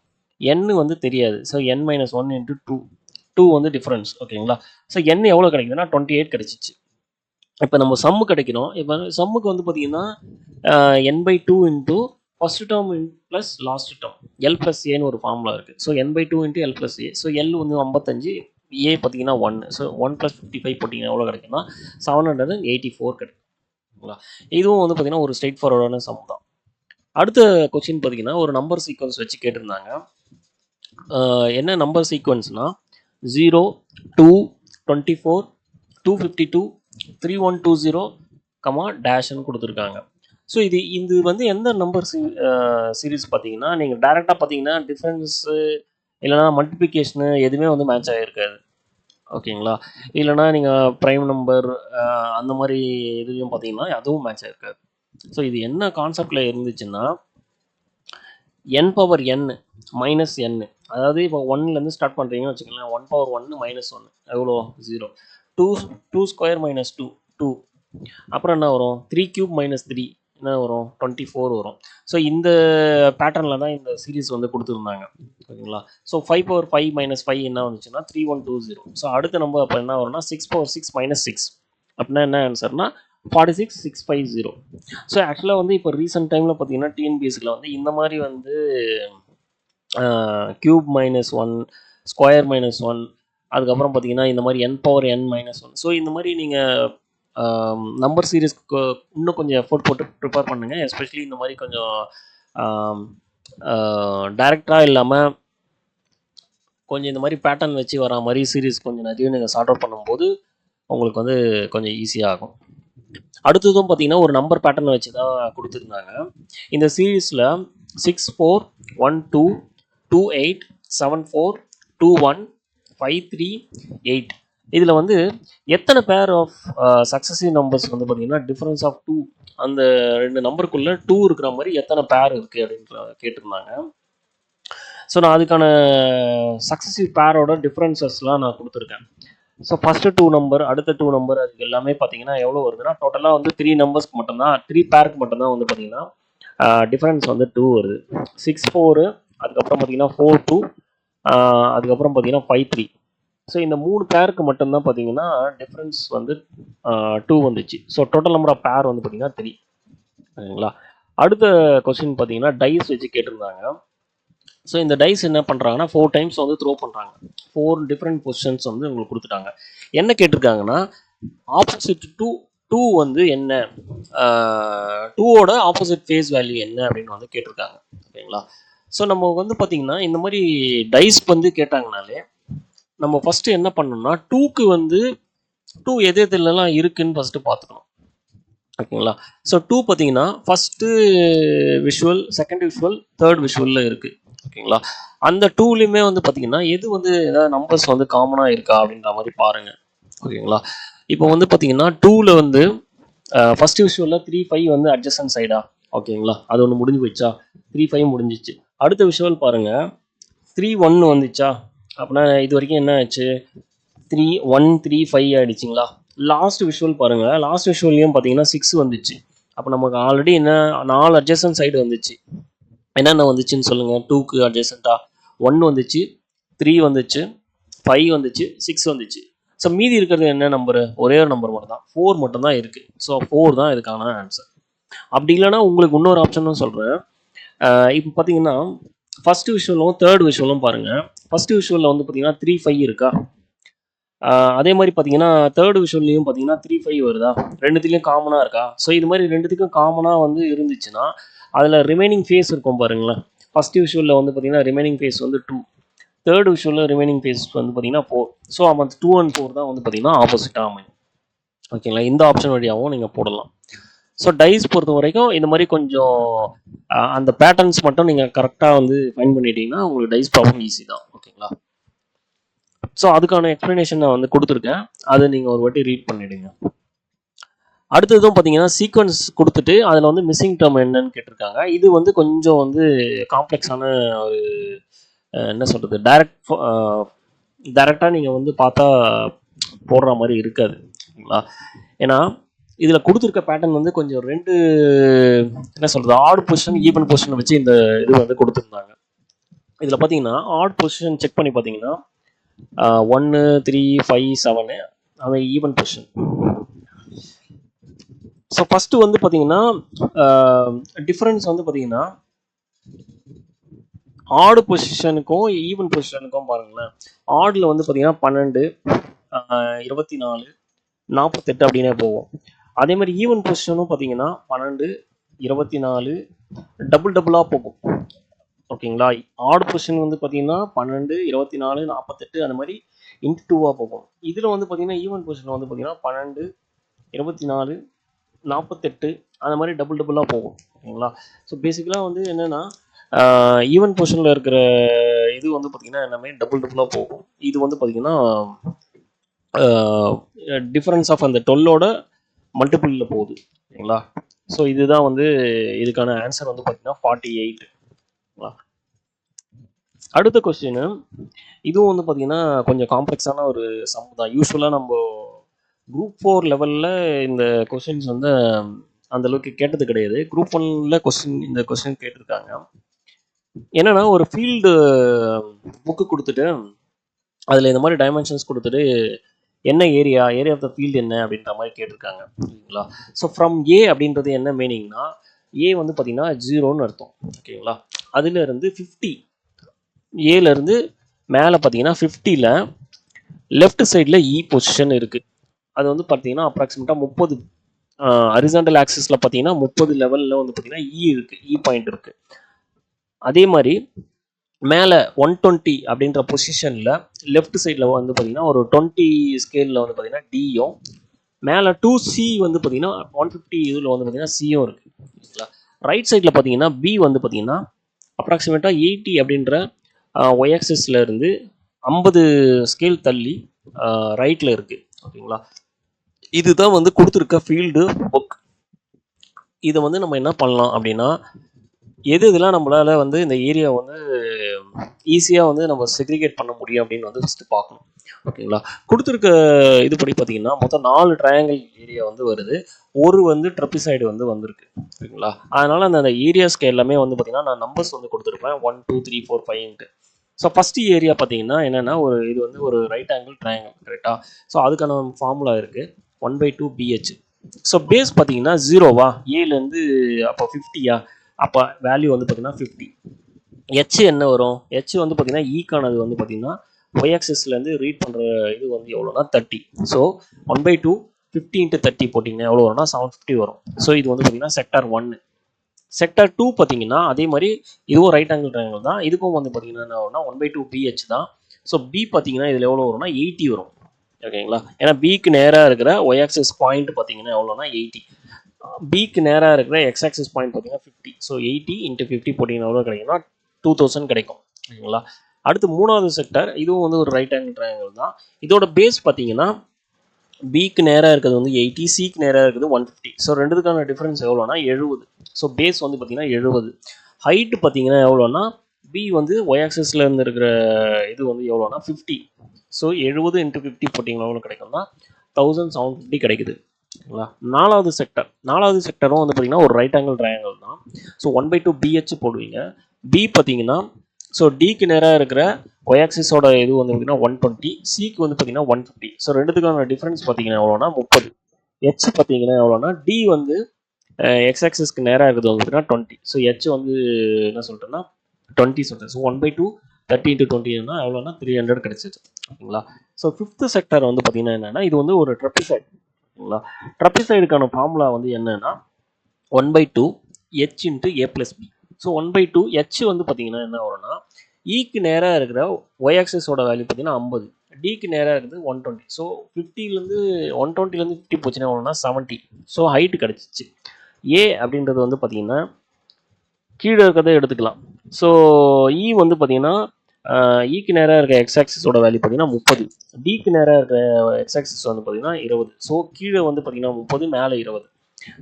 n வந்து தெரியாது. ஸோ n - 1 × 2, 2 வந்து டிஃபரன்ஸ். ஓகேங்களா. ஸோ n எவ்வளோ கிடைக்குதுன்னா 28 கிடைச்சிச்சு. இப்போ நம்ம சம்மு கிடைக்கணும். இப்போ சம்முக்கு வந்து பார்த்தீங்கன்னா n/2 into first term plus last term, L plus ஏன்னு ஒரு ஃபார்முலா இருக்குது. So n/2 into L plus A. So L வந்து 55, ஏ பார்த்தீங்கன்னா 1. ஸோ 1 + 55 போட்டிங்கன்னா எவ்வளோ கிடைக்குன்னா 784 கிடைக்கும். இதுவும் வந்து பார்த்தீங்கன்னா ஒரு ஸ்ட்ரெயிட் ஃபார்வர்டான சம் தான். அடுத்த கொஸ்டின் பார்த்தீங்கன்னா ஒரு நம்பர் சீக்வன்ஸ் வச்சு கேட்டிருந்தாங்க. என்ன நம்பர் சீக்வன்ஸ்னால் 0 2 24 252 3120 டேஷ்ன்னு கொடுத்துருக்காங்க. ஸோ இது வந்து எந்த நம்பர் சீரீஸ் பார்த்தீங்கன்னா, நீங்கள் டேரெக்டாக பார்த்தீங்கன்னா டிஃப்ரென்ஸு இல்லைனா மல்டிப்ளிகேஷனு எதுவுமே வந்து மேட்ச் ஆகிருக்காது. ஓகேங்களா. இல்லைனா நீங்கள் ப்ரைம் நம்பர் அந்த மாதிரி இதுலையும் பார்த்தீங்கன்னா அதுவும் மேட்ச் ஆகிருக்காது. ஸோ இது என்ன கான்செப்டில் இருந்துச்சுன்னா, n/n - n, அதாவது இப்போ 1லேருந்து ஸ்டார்ட் பண்ணுறீங்கன்னு வச்சுக்கோங்களேன், 1/1 - 1 எவ்வளோ 0, 2 ஸ்கொயர் - 2 2, அப்புறம் என்ன வரும் 3³ - 3 என்ன வரும் 24 வரும். ஸோ இந்த பேட்டர்னில் தான் இந்த சீரீஸ் வந்து கொடுத்துருந்தாங்க. ஓகேங்களா. ஸோ 5/5 - 5 என்ன வந்துச்சுன்னா 3120. ஸோ அடுத்த நம்பர் அப்போ என்ன வரும்னா 6/6 - 6 அப்படின்னா என்ன ஆன்சர்னா 46650. ஸோ ஆக்சுவலாக வந்து இப்போ ரீசெண்ட் டைமில் பார்த்தீங்கன்னா டிஎன்பிஎஸ்சியில் வந்து இந்த மாதிரி வந்து கியூப் -1 ஸ்கொயர் -1 அதுக்கப்புறம் பார்த்தீங்கன்னா இந்த மாதிரி n/n - 1. ஸோ இந்த மாதிரி நீங்கள் நம்பர் சீரீஸ்க்கு இன்னும் கொஞ்சம் எஃபோர்ட் போட்டு ப்ரிப்பேர் பண்ணுங்கள். எஸ்பெஷலி இந்த மாதிரி கொஞ்சம் டைரெக்டாக இல்லாமல் கொஞ்சம் இந்த மாதிரி பேட்டர்ன் வச்சு வர மாதிரி சீரீஸ் கொஞ்சம் நிறைய நீங்கள் சார்ட் அவுட் பண்ணும்போது உங்களுக்கு வந்து கொஞ்சம் ஈஸியாக ஆகும். அடுத்ததும் பார்த்தீங்கன்னா ஒரு நம்பர் பேட்டர்ன் வச்சு தான் கொடுத்துருந்தாங்க. இந்த சீரீஸில் 6 4 1 2 2 8 7 4 2 1 5 3 8 இதில் வந்து எத்தனை பேர் ஆஃப் சக்ஸஸிவ் நம்பர்ஸ் வந்து பார்த்தீங்கன்னா டிஃபரன்ஸ் ஆஃப் 2, அந்த 2 நம்பருக்குள்ளே 2 இருக்கிற மாதிரி எத்தனை பேர் இருக்குது அப்படின்ற கேட்டிருந்தாங்க. ஸோ நான் அதுக்கான சக்ஸஸிவ் பேரோட டிஃப்ரென்சஸ்லாம் நான் கொடுத்துருக்கேன். ஸோ ஃபஸ்ட்டு 2 நம்பர், அடுத்த 2 நம்பர், அதுக்கு எல்லாமே பார்த்தீங்கன்னா எவ்வளோ வருதுன்னா டோட்டலாக வந்து 3 நம்பர்ஸ்க்கு மட்டும்தான், 3 பேருக்கு மட்டும்தான் வந்து பார்த்தீங்கன்னா டிஃப்ரென்ஸ் வந்து 2 வருது. 6 4, அதுக்கப்புறம் பார்த்தீங்கன்னா 4 2, அதுக்கப்புறம் பார்த்தீங்கன்னா 5 3. ஸோ இந்த 3 பேருக்கு மட்டும்தான் பார்த்தீங்கன்னா டிஃப்ரென்ஸ் வந்து 2 வந்துச்சு. ஸோ டோட்டல் நம்பர் ஆஃப் பேர் வந்து பார்த்தீங்கன்னா 3. சரிங்களா. அடுத்த கொஸ்டின் பார்த்தீங்கன்னா டைஸ் வச்சு கேட்டிருந்தாங்க. ஸோ இந்த டைஸ் என்ன பண்ணுறாங்கன்னா 4 டைம்ஸ் வந்து த்ரோ பண்ணுறாங்க. 4 டிஃப்ரெண்ட் பொசிஷன்ஸ் வந்து உங்களுக்கு கொடுத்துட்டாங்க. என்ன கேட்டிருக்காங்கன்னா ஆப்போசிட் 2 வந்து என்ன, 2ஓட ஆப்போசிட் ஃபேஸ் வேல்யூ என்ன அப்படின்னு வந்து கேட்டிருக்காங்க. ஓகேங்களா. ஸோ நம்ம வந்து பார்த்தீங்கன்னா இந்த மாதிரி டைஸ் வந்து கேட்டாங்கனாலே நம்ம ஃபஸ்ட்டு என்ன பண்ணணும்னா 2க்கு வந்து 2 எது எதுலலாம் இருக்குன்னு ஃபஸ்ட்டு பார்த்துக்கணும். ஓகேங்களா. ஸோ 2 பார்த்தீங்கன்னா first visual, second visual, third விஷுவலில் இருக்குது. ஓகேங்களா. அந்த 2லையுமே வந்து பார்த்தீங்கன்னா எது வந்து ஏதாவது நம்பர்ஸ் வந்து காமனாக இருக்கா அப்படின்ற மாதிரி பாருங்கள். ஓகேங்களா. இப்போ வந்து பார்த்தீங்கன்னா 2ல் வந்து ஃபஸ்ட்டு விஷுவலில் 3 5 வந்து அட்ஜசன்ட் சைடா. ஓகேங்களா. அது ஒன்று முடிஞ்சு போயிடுச்சா, 3 5 முடிஞ்சிச்சு. அடுத்த விஷுவல் பாருங்கள் 3 1 வந்துச்சா, அப்படின்னா இது வரைக்கும் என்ன ஆச்சு, 3 1 3 5 ஆயிடுச்சுங்களா. லாஸ்ட் விஷுவல் பாருங்கள், லாஸ்ட் விஷுவல்லையும் பார்த்தீங்கன்னா 6 வந்துச்சு. அப்போ நமக்கு ஆல்ரெடி என்ன 4 அட்ஜசன்ட் சைடு வந்துச்சு. என்னென்ன வந்துச்சுன்னு சொல்லுங்கள். 2க்கு அட்ஜசண்ட்டாக 1 வந்துச்சு, 3 வந்துச்சு, 5 வந்துச்சு, 6 வந்துச்சு. ஸோ மீதி இருக்கிறது என்ன நம்பரு, ஒரே ஒரு நம்பர் மட்டும் தான், 4 மட்டும் தான் இருக்குது. ஸோ 4 தான் இதுக்கான ஆன்சர். அப்படி இல்லைன்னா உங்களுக்கு இன்னொரு ஆப்ஷனும் சொல்கிறேன். இப்போ பார்த்தீங்கன்னா ஃபஸ்ட்டு விஷுவலும் தேர்ட் விஷுவலும் பாருங்கள். ஃபஸ்ட்டு விஷுவலில் வந்து பார்த்தீங்கன்னா 3 5 இருக்கா. அதே மாதிரி பார்த்தீங்கன்னா தேர்ட் விஷுவல்லையும் பார்த்தீங்கன்னா 3 5 வருதா, ரெண்டுத்துலேயும் காமனாக இருக்கா. ஸோ இது மாதிரி ரெண்டுத்துக்கும் காமனாக வந்து இருந்துச்சுன்னா அதில் ரிமைனிங் ஃபேஸ் இருக்கும் பாருங்களேன். ஃபஸ்ட் விஷுவலில் வந்து பார்த்தீங்கன்னா ரிமைனிங் ஃபேஸ் வந்து 2, தேர்ட் விஷுவலில் ரிமைனிங் ஃபேஸ் வந்து பார்த்தீங்கன்னா 4. ஸோ அந்த 2 and 4 தான் வந்து பார்த்தீங்கன்னா ஆப்போசிட்டாக அமையும். ஓகேங்களா. இந்த ஆப்ஷன் வழியாகவும் நீங்கள் போடலாம். ஸோ டைஸ் பொறுத்த வரைக்கும் இந்த மாதிரி கொஞ்சம் அந்த பேட்டர்ன்ஸ் மட்டும் நீங்கள் கரெக்டாக வந்து ஃபைன் பண்ணிட்டீங்கன்னா உங்களுக்கு டைஸ் ப்ராப்ளம் ஈஸி தான். ஓகேங்களா. ஸோ அதுக்கான எக்ஸ்ப்ளனேஷன் நான் வந்து கொடுத்துருக்கேன், அதை நீங்கள் ஒரு வாட்டி ரீட் பண்ணிவிடுங்க. அடுத்ததும் பார்த்தீங்கன்னா சீக்வன்ஸ் கொடுத்துட்டு அதில் வந்து மிஸ்ஸிங் டேர்ம் என்னன்னு கேட்டிருக்காங்க. இது வந்து கொஞ்சம் வந்து காம்ப்ளெக்ஸான ஒரு என்ன சொல்கிறது, டைரெக்டாக நீங்கள் வந்து பார்த்தா போடுற மாதிரி இருக்காது. ஓகேங்களா. ஏன்னா இதில் கொடுத்துருக்க பேட்டர்ன் வந்து கொஞ்சம் ரெண்டு என்ன சொல்கிறது, ஆட் பொசிஷன் ஈவன் பொசிஷனை வச்சு இந்த இது வந்து கொடுத்துருந்தாங்க. இதில் பார்த்தீங்கன்னா ஆட் பொசிஷன் செக் பண்ணி பார்த்தீங்கன்னா 1 3 5 7 அவன் ஈவன் பொசிஷன். ஸோ ஃபஸ்ட்டு வந்து பார்த்தீங்கன்னா டிஃப்ரென்ஸ் வந்து பார்த்தீங்கன்னா ஆடு பொசிஷனுக்கும் ஈவன் பொசிஷனுக்கும் பாருங்களேன். ஆடில் வந்து பார்த்தீங்கன்னா 12 24 48 அப்படின்னே போகும். அதே மாதிரி ஈவன் பொசிஷனும் பார்த்தீங்கன்னா 12 24 டபுளாக போகும். ஓகேங்களா. ஆடு பொசிஷன் வந்து பார்த்தீங்கன்னா 12 24 48 அந்த மாதிரி இன்ட்டு 2ஆக போகும். இதில் வந்து பார்த்தீங்கன்னா ஈவன் பொசிஷன் வந்து பார்த்தீங்கன்னா 12 24 48 அந்த மாதிரி டபுளாக போகும். ஓகேங்களா. ஸோ பேசிக்கலாக வந்து என்னென்னா ஈவன் பொசிஷனில் இருக்கிற இது வந்து பார்த்திங்கன்னா எல்லாமே டபுளாக போகும். இது வந்து பார்த்திங்கன்னா டிஃப்ரென்ஸ் ஆஃப் அந்த 12ஓட மல்டிபிளில் போகுது. ஓகேங்களா. ஸோ இதுதான் வந்து இதுக்கான ஆன்சர் வந்து பார்த்திங்கன்னா 48. அடுத்த கொஸ்டின் இதுவும் வந்து பார்த்திங்கன்னா கொஞ்சம் காம்ப்ளெக்ஸான ஒரு சம் தான். யூஸ்வலாக நம்ம குரூப் 4 லெவலில் இந்த கொஸ்டின்ஸ் வந்து அந்தளவுக்கு கேட்டது கிடையாது. குரூப் 1ல் இந்த கொஸ்டின் கேட்டிருக்காங்க. என்னென்னா ஒரு ஃபீல்டு புக்கு கொடுத்துட்டு அதில் இந்த மாதிரி டைமென்ஷன்ஸ் கொடுத்துட்டு என்ன ஏரியா ஆஃப் த ஃபீல்டு என்ன அப்படின்ற மாதிரி கேட்டிருக்காங்க. ஓகேங்களா. ஸோ ஃப்ரம் ஏ அப்படின்றது என்ன மீனிங்னா, ஏ வந்து பார்த்திங்கன்னா 0ன்னு அர்த்தம். ஓகேங்களா. அதுலேருந்து 50 ஏலேருந்து மேலே பார்த்தீங்கன்னா 50ல் லெஃப்ட் சைடில் இ பொசிஷன் இருக்குது. அது வந்து பார்த்தீங்கன்னா அப்ராக்சிமேட்டாக 30 ஹரிசாண்டல் ஆக்சிஸில் பார்த்தீங்கன்னா 30 லெவலில் வந்து பார்த்தீங்கன்னா இ இருக்குது, இ பாயிண்ட் இருக்குது. அதே மாதிரி மேலே 120 அப்படின்ற பொசிஷனில் லெஃப்ட் சைடில் வந்து பார்த்தீங்கன்னா ஒரு 20 ஸ்கேலில் வந்து பார்த்தீங்கன்னா டியும், மேலே 2C வந்து பார்த்தீங்கன்னா 150 இதில் வந்து பார்த்தீங்கன்னா சியும் இருக்குது. ஓகேங்களா. ரைட் சைடில் பார்த்தீங்கன்னா பி வந்து பார்த்தீங்கன்னா அப்ராக்சிமேட்டாக 80 அப்படின்ற ஒய் ஆக்சிஸில் இருந்து 50 ஸ்கேல் தள்ளி ரைட்டில் இருக்குது. ஓகேங்களா. இதுதான் வந்து கொடுத்துருக்க ஃபீல்டு புக். இதை வந்து நம்ம என்ன பண்ணலாம் அப்படின்னா, இதெல்லாம் நம்மளால் வந்து இந்த ஏரியா வந்து ஈஸியாக வந்து நம்ம செக்ரிகேட் பண்ண முடியும் அப்படின்னு வந்து ஃபஸ்ட்டு பார்க்கணும். ஓகேங்களா. கொடுத்துருக்க இதுபடி பார்த்தீங்கன்னா மொத்தம் 4 ட்ரையாங்கிள் ஏரியா வந்து வருது, ஒரு வந்து ட்ரெப்பிசைடு வந்து வந்திருக்கு. ஓகேங்களா. அதனால் அந்த ஏரியா ஸ்கேல் எல்லாமே வந்து பார்த்தீங்கன்னா நான் நம்பர்ஸ் வந்து கொடுத்துருப்பேன் 1 2 3 4 5. ஸோ ஃபஸ்ட்டு ஏரியா பார்த்தீங்கன்னா என்னென்னா இது வந்து ஒரு ரைட் ஆங்கிள் ட்ரையாங்கிள். கரெக்டாக. ஸோ அதுக்கான ஃபார்முலா இருக்குது 1/2 BH. ஸோ பேஸ் பார்த்தீங்கன்னா 0வா, ஏலேருந்து அப்போ 50யா, அப்போ வேல்யூ வந்து பார்த்தீங்கன்னா 50. ஹெச் என்ன வரும், ஹெச் வந்து பார்த்தீங்கன்னா ஈக்கானது வந்து பார்த்தீங்கன்னா ஒய் ஆக்சிஸ்லேருந்து ரீட் பண்ணுற இது வந்து எவ்வளோனா 30. ஸோ 1/2 50 × 30 போட்டிங்கன்னா எவ்வளோ வரும்னா 750 வரும். ஸோ இது வந்து பார்த்தீங்கன்னா செக்டார் 1. செக்டார் 2 பார்த்தீங்கன்னா அதே மாதிரி இதுவும் ரைட் ஆங்கிள் ட்ரையாங்கிள் தான். இதுக்கும் வந்து பார்த்தீங்கன்னா என்ன வரும்னா 1/2 BH தான். ஸோ பி பார்த்தீங்கன்னா இதில் எவ்வளோ வரும்னா 80 வரும். ஓகேங்களா. ஏன்னா பிக்கு நேராக இருக்கிற ஒய் ஆக்சிஸ் பாயிண்ட் பார்த்தீங்கன்னா எவ்வளோனா 80, பிக்கு நேராக இருக்கிற எக்ஸ் ஆக்சிஸ் பாயிண்ட் பார்த்தீங்கன்னா 50. ஸோ 80 × 50 போட்டிங்கன்னா எவ்வளோ கிடைக்கும்னா 2000 கிடைக்கும். ஓகேங்களா. அடுத்து 3வது செக்டார், இதுவும் வந்து ஒரு ரைட் ஆங்கிள் ட்ரையாங்கிள் தான். இதோட பேஸ் பார்த்தீங்கன்னா பிக்கு நேராக இருக்கிறது வந்து 80, சிக்கு நேராக இருக்கிறது 150. ஸோ ரெண்டுத்துக்கான டிஃப்ரென்ஸ் எவ்வளோனா 70. ஸோ பேஸ் வந்து பார்த்தீங்கன்னா 70. ஹைட்டு பார்த்தீங்கன்னா எவ்வளோனா பி வந்து ஒய் ஆக்சஸில் இருந்து இருக்கிற இது வந்து எவ்வளோனா 50. ஸோ 70 × 50 போட்டிங்கன்னா எவ்வளோ கிடைக்கும்னா 1750 கிடைக்குது. ஓகேங்களா. நாலாவது செக்டரும் வந்து பார்த்தீங்கன்னா ஒரு ரைட் ஆங்கிள் ட்ரையாங்கிள் தான். ஸோ 1/2 பிஹெச் போடுவீங்க. பி பார்த்தீங்கன்னா ஸோ டிக்கு நேராக இருக்கிற ஒய் ஆக்சிஸோட இது வந்து பார்த்தீங்கன்னா 120, சிக்கு வந்து பார்த்தீங்கன்னா 150. ஸோ ரெண்டுத்துக்கான டிஃபரன்ஸ் பார்த்தீங்கன்னா எவ்வளோனா 30. ஹெச் பார்த்தீங்கன்னா எவ்வளோனா டி வந்து எக்ஸ் ஆக்சிஸ்க்கு நேராக இருக்குது வந்து பார்த்தீங்கன்னா 20. ஸோ ஹெச் வந்து என்ன சொல்லிட்டேன்னா 20 சொல்கிறேன். ஸோ 1/2 30 × 20 எவ்வளோனா 300 கிடைச்சிது. ஓகேங்களா. ஸோ ஃபிஃப்த் செக்டர் வந்து பார்த்தீங்கன்னா என்னன்னா இது வந்து ஒரு ட்ரெப்பிசைட். ஓகேங்களா. ட்ரெப்பிசைடுக்கான ஃபார்முலா வந்து என்னன்னா 1/2 h × a + b. So 1/2 h வந்து பார்த்தீங்கன்னா என்ன வரும்னா ஈக்கு நேராக இருக்கிற ஒய் ஆக்சிஸோட வேல்யூ பார்த்தீங்கன்னா 50, டிக்கு நேராக இருக்குது 120. ஸோ 50லேருந்து 120லேருந்து 50 போச்சுன்னா எவ்வளோனா 70. ஸோ ஹைட்டு கிடச்சிச்சு. ஏ அப்படின்றது வந்து பார்த்தீங்கன்னா கீழே இருக்கிறத எடுத்துக்கலாம். ஸோ இ வந்து பார்த்தீங்கன்னா ஈக்கு நேராக இருக்க எக்ஸ் ஆக்சிஸோட வேல்யூ பார்த்தீங்கன்னா 30, டிக்கு நேராக இருக்க எக்ஸ் ஆக்சிஸ் வந்து பார்த்தீங்கன்னா 20. ஸோ கீழே வந்து பார்த்தீங்கன்னா 30, மேலே 20.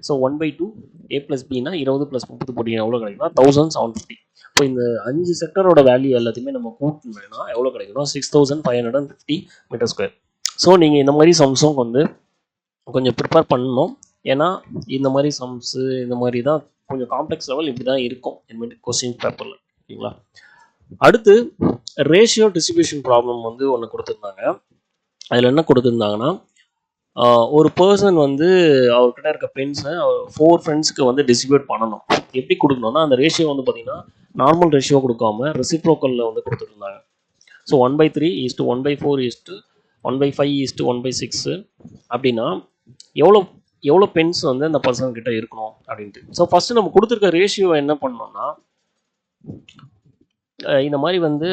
ஸோ 1/2 a + bனா 20 + 30 போட்டிங்கன்னா எவ்வளோ கிடைக்கும்னா 1750. இப்போ இந்த 5 செக்டரோட வேல்யூ எல்லாத்தையுமே நம்ம கூட்டணும்னா எவ்வளோ கிடைக்கும்னா 6550 m². ஸோ நீங்கள் இந்த மாதிரி சம்ஸும் வந்து கொஞ்சம் ப்ரிப்பேர் பண்ணணும். ஏன்னா இந்த மாதிரி சம்ஸு இந்த மாதிரி தான் கொஞ்சம் காம்ப்ளெக்ஸ் லெவல் இப்படி தான் இருக்கும் இனிமேட்டு கொஸ்டின் பேப்பரில். ஓகேங்களா. அடுத்து ரேஷியோ டிஸ்ட்ரிபியூஷன் ப்ராப்ளம் வந்து ஒன்று கொடுத்துருந்தாங்க. அதில் என்ன கொடுத்துருந்தாங்கன்னா ஒரு பர்சன் வந்து அவர்கிட்ட இருக்க பென்ஸை 4 ஃப்ரெண்ட்ஸுக்கு வந்து டிஸ்ட்ரிபியூட் பண்ணணும். எப்படி கொடுக்கணும்னா அந்த ரேஷியோ வந்து பார்த்தீங்கன்னா நார்மல் ரேஷியோ கொடுக்காம ரெசிப்ரோக்கலில் வந்து கொடுத்துருந்தாங்க. ஸோ 1/3 = 1/4 = 1/5 = 1/6 அப்படின்னா எவ்வளோ பென்ஸ் வந்து அந்த பர்சன் கிட்ட இருக்கணும் அப்படின்ட்டு. ஸோ ஃபர்ஸ்ட் நம்ம கொடுத்துருக்க ரேஷியோ என்ன பண்ணோம்னா இந்த மாதிரி வந்து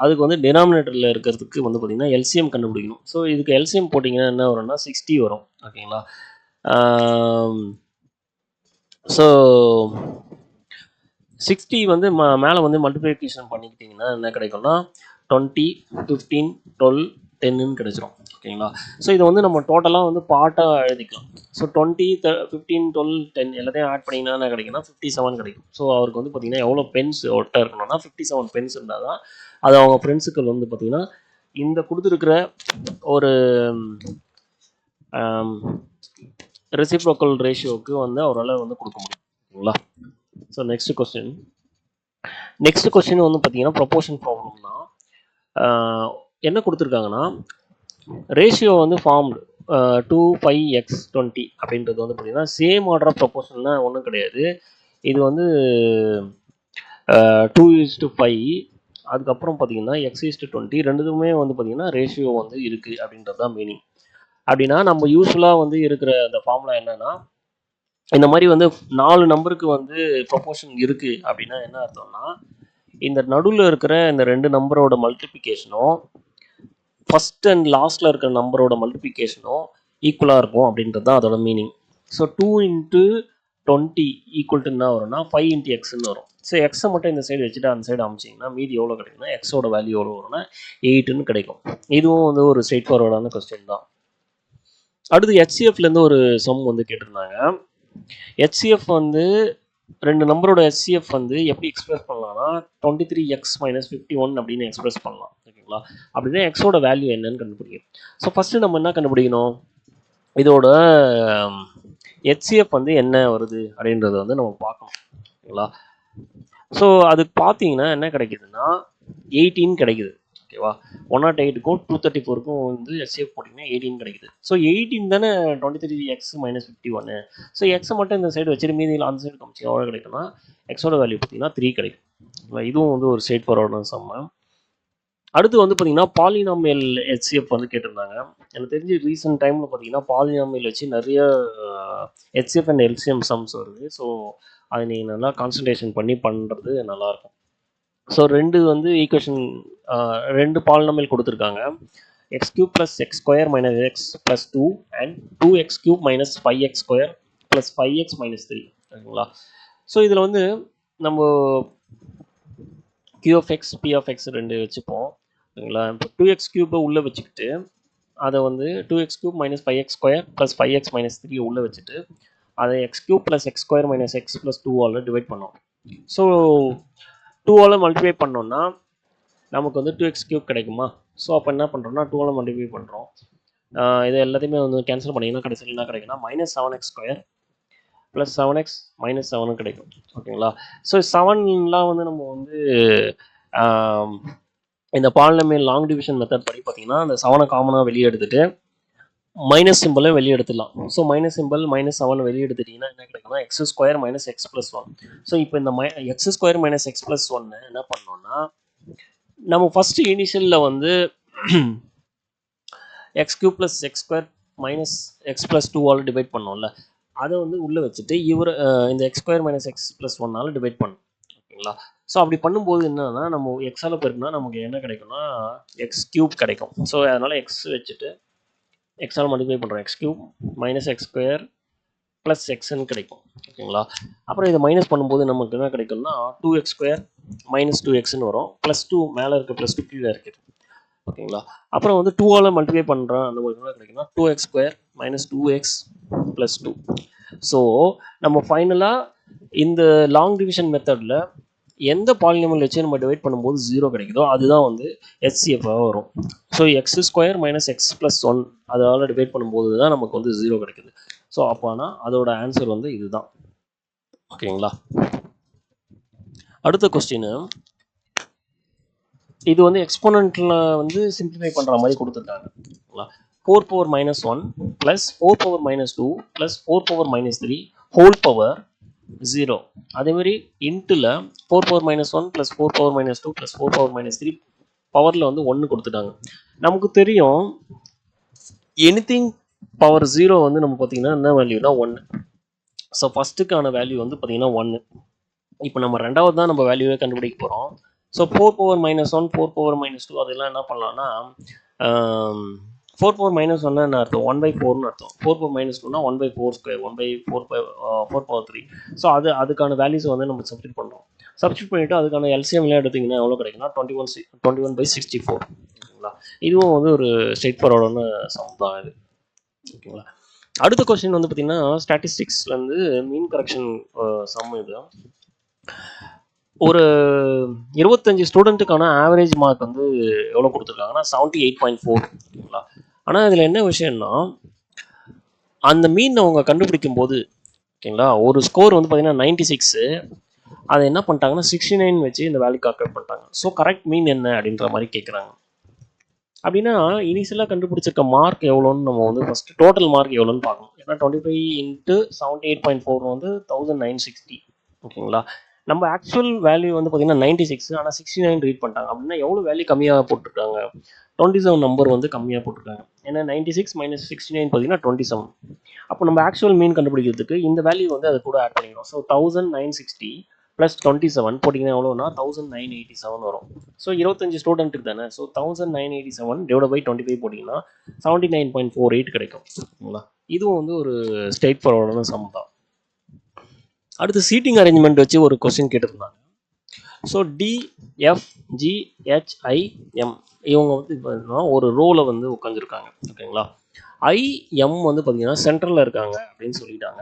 அதுக்கு வந்து டினாமினேட்டரில் இருக்கிறதுக்கு வந்து பார்த்தீங்கன்னா எல்சிஎம் கண்டுபிடிக்கணும். ஸோ இதுக்கு எல்சிஎம் போட்டிங்கன்னா என்ன வரும்னா 60 வரும். ஓகேங்களா. ஸோ 60 வந்து மேலே வந்து மல்டிப்ளிகேஷன் பண்ணிக்கிட்டிங்கன்னா என்ன கிடைக்கும்னா 20, 15, 12, 10ன்னு கிடைச்சிரும். ஓகேங்களா. ஸோ இதை வந்து நம்ம டோட்டலாக வந்து பார்ட்டாக எழுதிக்கலாம். ஸோ 20, 15, 12, 10 எல்லாத்தையும் ஆட் பண்ணிங்கன்னா என்ன கிடைக்கும்னா 57 கிடைக்கும். ஸோ அவருக்கு வந்து பார்த்தீங்கன்னா எவ்வளோ பென்ஸ் ஒட்ட இருக்கணும்னா 57 பென்ஸ் இருந்தால் தான் அது அவங்க ஃப்ரெண்ட்ஸுக்கு வந்து பார்த்தீங்கன்னா இந்த கொடுத்துருக்கிற ஒரு ரெசிப்ரோக்கல் ரேஷியோவுக்கு வந்து அவரால் வந்து கொடுக்க முடியும். ஓகேங்களா. ஸோ நெக்ஸ்ட் கொஸ்டின் வந்து பார்த்தீங்கன்னா ப்ரொபோர்ஷன் ப்ராப்ளம் தான். என்ன கொடுத்துருக்காங்கன்னா ரேஷியோ வந்து ஃபார்ம்டு 2/5x20 அப்படின்றது வந்து பார்த்தீங்கன்னா சேம் ஆர்டர் ஆஃப் ப்ரொபோர்ஷன்லாம் ஒன்றும் கிடையாது. இது வந்து 2:5. அதுக்கப்புறம் பார்த்தீங்கன்னா x:20 ரெண்டுத்துக்குமே வந்து பார்த்தீங்கன்னா ரேஷியோ வந்து இருக்குது அப்படின்றது தான் மீனிங். அப்படின்னா நம்ம யூஸ்ஃபுல்லாக வந்து இருக்கிற அந்த ஃபார்முலா என்னன்னா இந்த மாதிரி வந்து 4 நம்பருக்கு வந்து ப்ரொபோர்ஷன் இருக்குது அப்படின்னா என்ன அர்த்தம்னா இந்த நடுவில் இருக்கிற இந்த 2 நம்பரோட மல்டிப்ளிகேஷனும் ஃபர்ஸ்ட் அண்ட் லாஸ்ட்டில் இருக்கிற நம்பரோட மல்டிப்ளிகேஷனும் ஈக்குவலாக இருக்கும் அப்படின்றது தான் அதோட மீனிங். ஸோ 2 × 20 = என்ன வரும்னா 5 × xன்னு வரும். ஸோ எக்ஸை மட்டும் இந்த சைடு வச்சுட்டு அந்த சைடு அமைச்சிங்கன்னா மீதி எவ்வளோ கிடைக்கும்னா எக்ஸோட வேல்யூ எவ்வளோ வரும்னா 8ன்னு கிடைக்கும். இதுவும் வந்து ஒரு ஸ்ட்ரெயிட் ஃபார்வர்டான கொஸ்டின் தான். அடுத்து ஹெச்சிஎஃப்லேருந்து ஒரு சம் வந்து கேட்டிருந்தாங்க. ஹெச்சிஎஃப் வந்து 2 நம்பரோட ஹெச்சிஎஃப் வந்து எப்படி எக்ஸ்பிரஸ் பண்ணலாம்னா 23x - 51 அப்படின்னு எக்ஸ்பிரஸ் பண்ணலாம். ஓகேங்களா. அப்படின்னா எக்ஸோட வேல்யூ என்னன்னு கண்டுபிடிக்கும். ஸோ ஃபஸ்ட்டு நம்ம என்ன கண்டுபிடிக்கணும், இதோட ஹெச்சிஎஃப் வந்து என்ன வருது அப்படின்றத வந்து நம்ம பார்க்கணும். ஓகேங்களா. ஸோ அதுக்கு பார்த்தீங்கன்னா என்ன கிடைக்குதுன்னா 18 கிடைக்குது. ஓகேவா. 108க்கும் 234க்கும் வந்து ஹெச்சிஎஃப் போட்டிங்கன்னா 18 கிடைக்குது. ஸோ 18 தானே 23x - 51. ஸோ எக்ஸை மட்டும் இந்த சைடு வச்சுட்டு மீதி அந்த சைடு காமிச்சு எவ்வளோ கிடைக்கும்னா எக்ஸோட வேல்யூ பார்த்தீங்கன்னா 3 கிடைக்கும். இதுவும் வந்து ஒரு ஸ்ட்ரெயிட் ஃபார்வர்டான சம். அடுத்து வந்து பார்த்தீங்கன்னா பாலினாமியல் ஹெச்சிஎஃப் வந்து கேட்டிருந்தாங்க. எனக்கு தெரிஞ்சு ரீசெண்ட் டைமில் பார்த்தீங்கன்னா பாலினாமியல் வச்சு நிறைய ஹெச்சிஎஃப் அண்ட் எல்சிஎம் சம்ஸ் வருது. ஸோ அதை நீங்கள் நல்லா கான்சன்ட்ரேஷன் பண்ணி பண்ணுறது நல்லாயிருக்கும். ஸோ 2 வந்து ஈக்குவேஷன் 2 பாலினாமியல் கொடுத்துருக்காங்க. x³ + x² - x + 2 and 2x³ - 5x² + 5x - 3. ஓகேங்களா. ஸோ இதில் வந்து நம்ம q(x), p(x) 2 வச்சுப்போம். ஓகேங்களா. இப்போ 2x³ உள்ளே வச்சுக்கிட்டு அதை வந்து 2x³ - 5x² + 5x - 3 உள்ளே வச்சுட்டு அதை x³ + x² - x + 2 டிவைட் பண்ணோம். ஸோ 2ஆல் மல்டிப்ளை பண்ணோம்னா நமக்கு வந்து 2x கியூப் கிடைக்குமா? ஸோ அப்போ என்ன பண்ணுறோம்னா 2ஆல் மல்டிப்ளை பண்ணுறோம். இது எல்லாத்தையுமே வந்து கேன்சல் பண்ணிங்கன்னா கடைசியில் என்ன கிடைக்குன்னா -7x² + 7x -7 கிடைக்கும். ஓகேங்களா? ஸோ 7லாம் வந்து நம்ம வந்து இந்த பாலினாமியல் லாங் டிவிஷன் மெத்தட் படி பார்த்தீங்கன்னா அந்த 7 காமனாக வெளியே எடுத்துட்டு மைனஸ் சிம்பிளை வெளியே எடுத்துடலாம். ஸோ மைனஸ் சிம்பிள் -7 வெளியே எடுத்துட்டீங்கன்னா என்ன கிடைக்கும்னா x² - x + 1. ஸோ இப்போ இந்த x² - x + 1 என்ன பண்ணோம்னா நம்ம ஃபர்ஸ்ட் இனிஷியலில் வந்து x³ + x² - x + 2ஆல் டிவைட் பண்ணோம்ல, அதை வந்து உள்ளே வச்சுட்டு இந்த x² - x + 1ஆல் டிவைட் பண்ணோம். ஓகேங்களா? ஸோ அப்படி பண்ணும்போது என்னன்னா நம்ம எக்ஸால் பெருக்குனா நமக்கு என்ன கிடைக்கும்னா x³ கிடைக்கும். ஸோ அதனால் x வச்சுட்டு எக்ஸால் மல்டிப்ளை பண்ணுறோம். x³ - x² + xன்னு கிடைக்கும். ஓகேங்களா? அப்புறம் இதை மைனஸ் பண்ணும்போது நமக்கு என்ன கிடைக்கும்னா 2x² - 2xன்னு வரும். +2 மேலே இருக்க +2 கீழே இருக்குது. ஓகேங்களா? அப்புறம் வந்து 2ஆல் மல்டிப்ளை பண்ணுறோம். அந்த மாதிரி என்ன கிடைக்கும்னா 2x² - 2x + 2. ஸோ நம்ம ஃபைனலாக இந்த லாங் டிவிஷன் மெத்தடில் எந்த பாலினாமியல் வச்சு நம்ம டிவைட் பண்ணும்போது 0 கிடைக்குதோ அதுதான் வந்து HCFஆக வரும். ஸோ x² - x + 1 அதால் டிவைட் பண்ணும்போது தான் நமக்கு வந்து 0 கிடைக்குது. ஸோ அப்போனா அதோட ஆன்சர் வந்து இதுதான். ஓகேங்களா? அடுத்த கொஸ்டின், இது வந்து எக்ஸ்போனன்ட்ல வந்து சிம்பிளிஃபை பண்ணுற மாதிரி கொடுத்துருக்காங்க. 4 × -1 + 4 × -2 + 4 × -3 ஹோல் பவர் 0. அதே மாதிரி இன்ட்டில் 4 × -1 + 4 × -2 + 4 × -3 பவரில் வந்து 1 கொடுத்துட்டாங்க. நமக்கு தெரியும் எனிதிங் பவர் 0 வந்து நம்ம பார்த்தீங்கன்னா என்ன வேல்யூனா 1. ஸோ ஃபஸ்ட்டுக்கான வேல்யூ வந்து பார்த்தீங்கன்னா 1. இப்போ நம்ம ரெண்டாவது தான் நம்ம வேல்யூவே கண்டுபிடிக்க போகிறோம். ஸோ 4 × -1 4 × -2 அதெல்லாம் என்ன பண்ணலாம்னா 4 × -1 என்ன அர்த்தம் 1/4ன்னு அர்த்தம். 4 × -2னா 1/4², 1/4/3. ஸோ அதுக்கான வேல்யூஸ் வந்து நம்ம சப்ஸ்டிட் பண்ணுறோம். சப்ஸ்டிட் பண்ணிவிட்டு அதுக்கான எல்சிஎம்லாம் எடுத்திங்கன்னா எவ்வளோ கிடைக்குன்னா 21/64. ஓகேங்களா? இதுவும் வந்து ஒரு ஸ்ட்ரெயிட் ஃபார்வர்டான சம் தான் இது. ஓகேங்களா? அடுத்த கொஸ்டின் வந்து பார்த்தீங்கன்னா ஸ்டாட்டிஸ்டிக்ஸ்லேருந்து மீன் கரெக்ஷன் சம். இது ஒரு 25 ஸ்டூடெண்ட்டுக்கான ஆவரேஜ் மார்க் வந்து எவ்வளோ கொடுத்துருக்காங்கன்னா 78.4. ஓகேங்களா? ஆனால் இதில் என்ன விஷயம்னா அந்த மீன் அவங்க கண்டுபிடிக்கும் போது ஓகேங்களா ஒரு ஸ்கோர் வந்து பார்த்தீங்கன்னா 96. அதை என்ன பண்ணிட்டாங்கன்னா 69 வச்சு இந்த வேல்யூ கால்குலேட் பண்ணிட்டாங்க. ஸோ கரெக்ட் மீன் என்ன அப்படின்ற மாதிரி கேட்குறாங்க. அப்படின்னா இனிஷியலாக கண்டுபிடிச்சிருக்க மார்க் எவ்வளோன்னு நம்ம வந்து ஃபஸ்ட்டு டோட்டல் மார்க் எவ்வளோன்னு பார்க்கணும். ஏன்னா 25 × 78.4 வந்து 1960. ஓகேங்களா? நம்ம ஆக்சுவல் வேல்யூ வந்து பார்த்தீங்கன்னா 96, ஆனால் 69 ரீட் பண்ணிட்டாங்க. அப்படின்னா எவ்வளோ வேல்யூ கம்மியாக போட்டிருக்காங்க? 27 நம்பர் வந்து கம்மியாக போட்டிருக்காங்க. ஏன்னா 96 - 69 பார்த்தீங்கன்னா 27. அப்போ நம்ம ஆக்சுவல் மீன் கண்டுபிடிக்கிறதுக்கு இந்த வேல்யூ வந்து அது கூட ஆட் பண்ணிக்கணும். ஸோ 1960 + 27 போட்டிங்கன்னா எவ்வளோனா 1987 வரும். ஸோ 25 ஸ்டூடெண்ட்டுக்கு தானே. ஸோ 1987 / 25 போட்டிங்கன்னா 79.48 கிடைக்கும். ஓகேங்களா? இதுவும் வந்து ஒரு ஸ்ட்ரெயிட் ஃபார்வர்டான சம் தான். அடுத்து சீட்டிங் அரேஞ்ச்மெண்ட் வச்சு ஒரு கொஸ்டின் கேட்டிருந்தாங்க. ஸோ DFGHIM இவங்க வந்து இப்போ ஒரு ரோவில் வந்து உட்காந்துருக்காங்க. ஓகேங்களா? IM வந்து பார்த்தீங்கன்னா சென்டரில் இருக்காங்க அப்படின்னு சொல்லிட்டாங்க.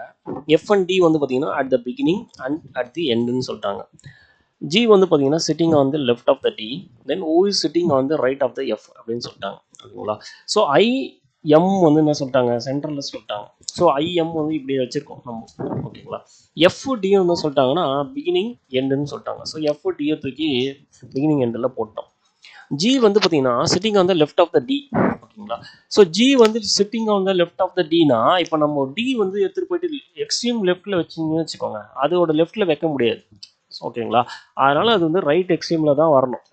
F&D வந்து பார்த்தீங்கன்னா at the beginning and at the எண்டுன்னு சொல்லிட்டாங்க. G வந்து பார்த்தீங்கன்னா sitting on the left of the D, then O is sitting on the right of the F அப்படின்னு சொல்லிட்டாங்க. ஓகேங்களா? ஸோ IM வந்து என்ன சொல்லிட்டாங்க சென்டரில் சொல்லிட்டாங்க. ஸோ IM வந்து இப்படி வச்சுருக்கோம் நம்ம. ஓகேங்களா? FD வந்து சொல்லிட்டாங்கன்னா பிகினிங் எண்டுன்னு சொல்லிட்டாங்க. ஸோ FD தூக்கி பிகினிங் எண்டில் போட்டோம். G வந்து பார்த்தீங்கன்னா sitting on the left of the D. ஓகேங்களா? ஸோ G வந்து sitting on the left of the Dனா இப்போ நம்ம D வந்து எடுத்துகிட்டு போயிட்டு எக்ஸ்ட்ரீம் லெஃப்ட்டில் வச்சிங்கன்னு வச்சுக்கோங்க, அதோட லெஃப்ட்டில் வைக்க முடியாது. ஓகேங்களா? அதனால் அது வந்து ரைட் எக்ஸ்ட்ரீமில் தான் வரணும்.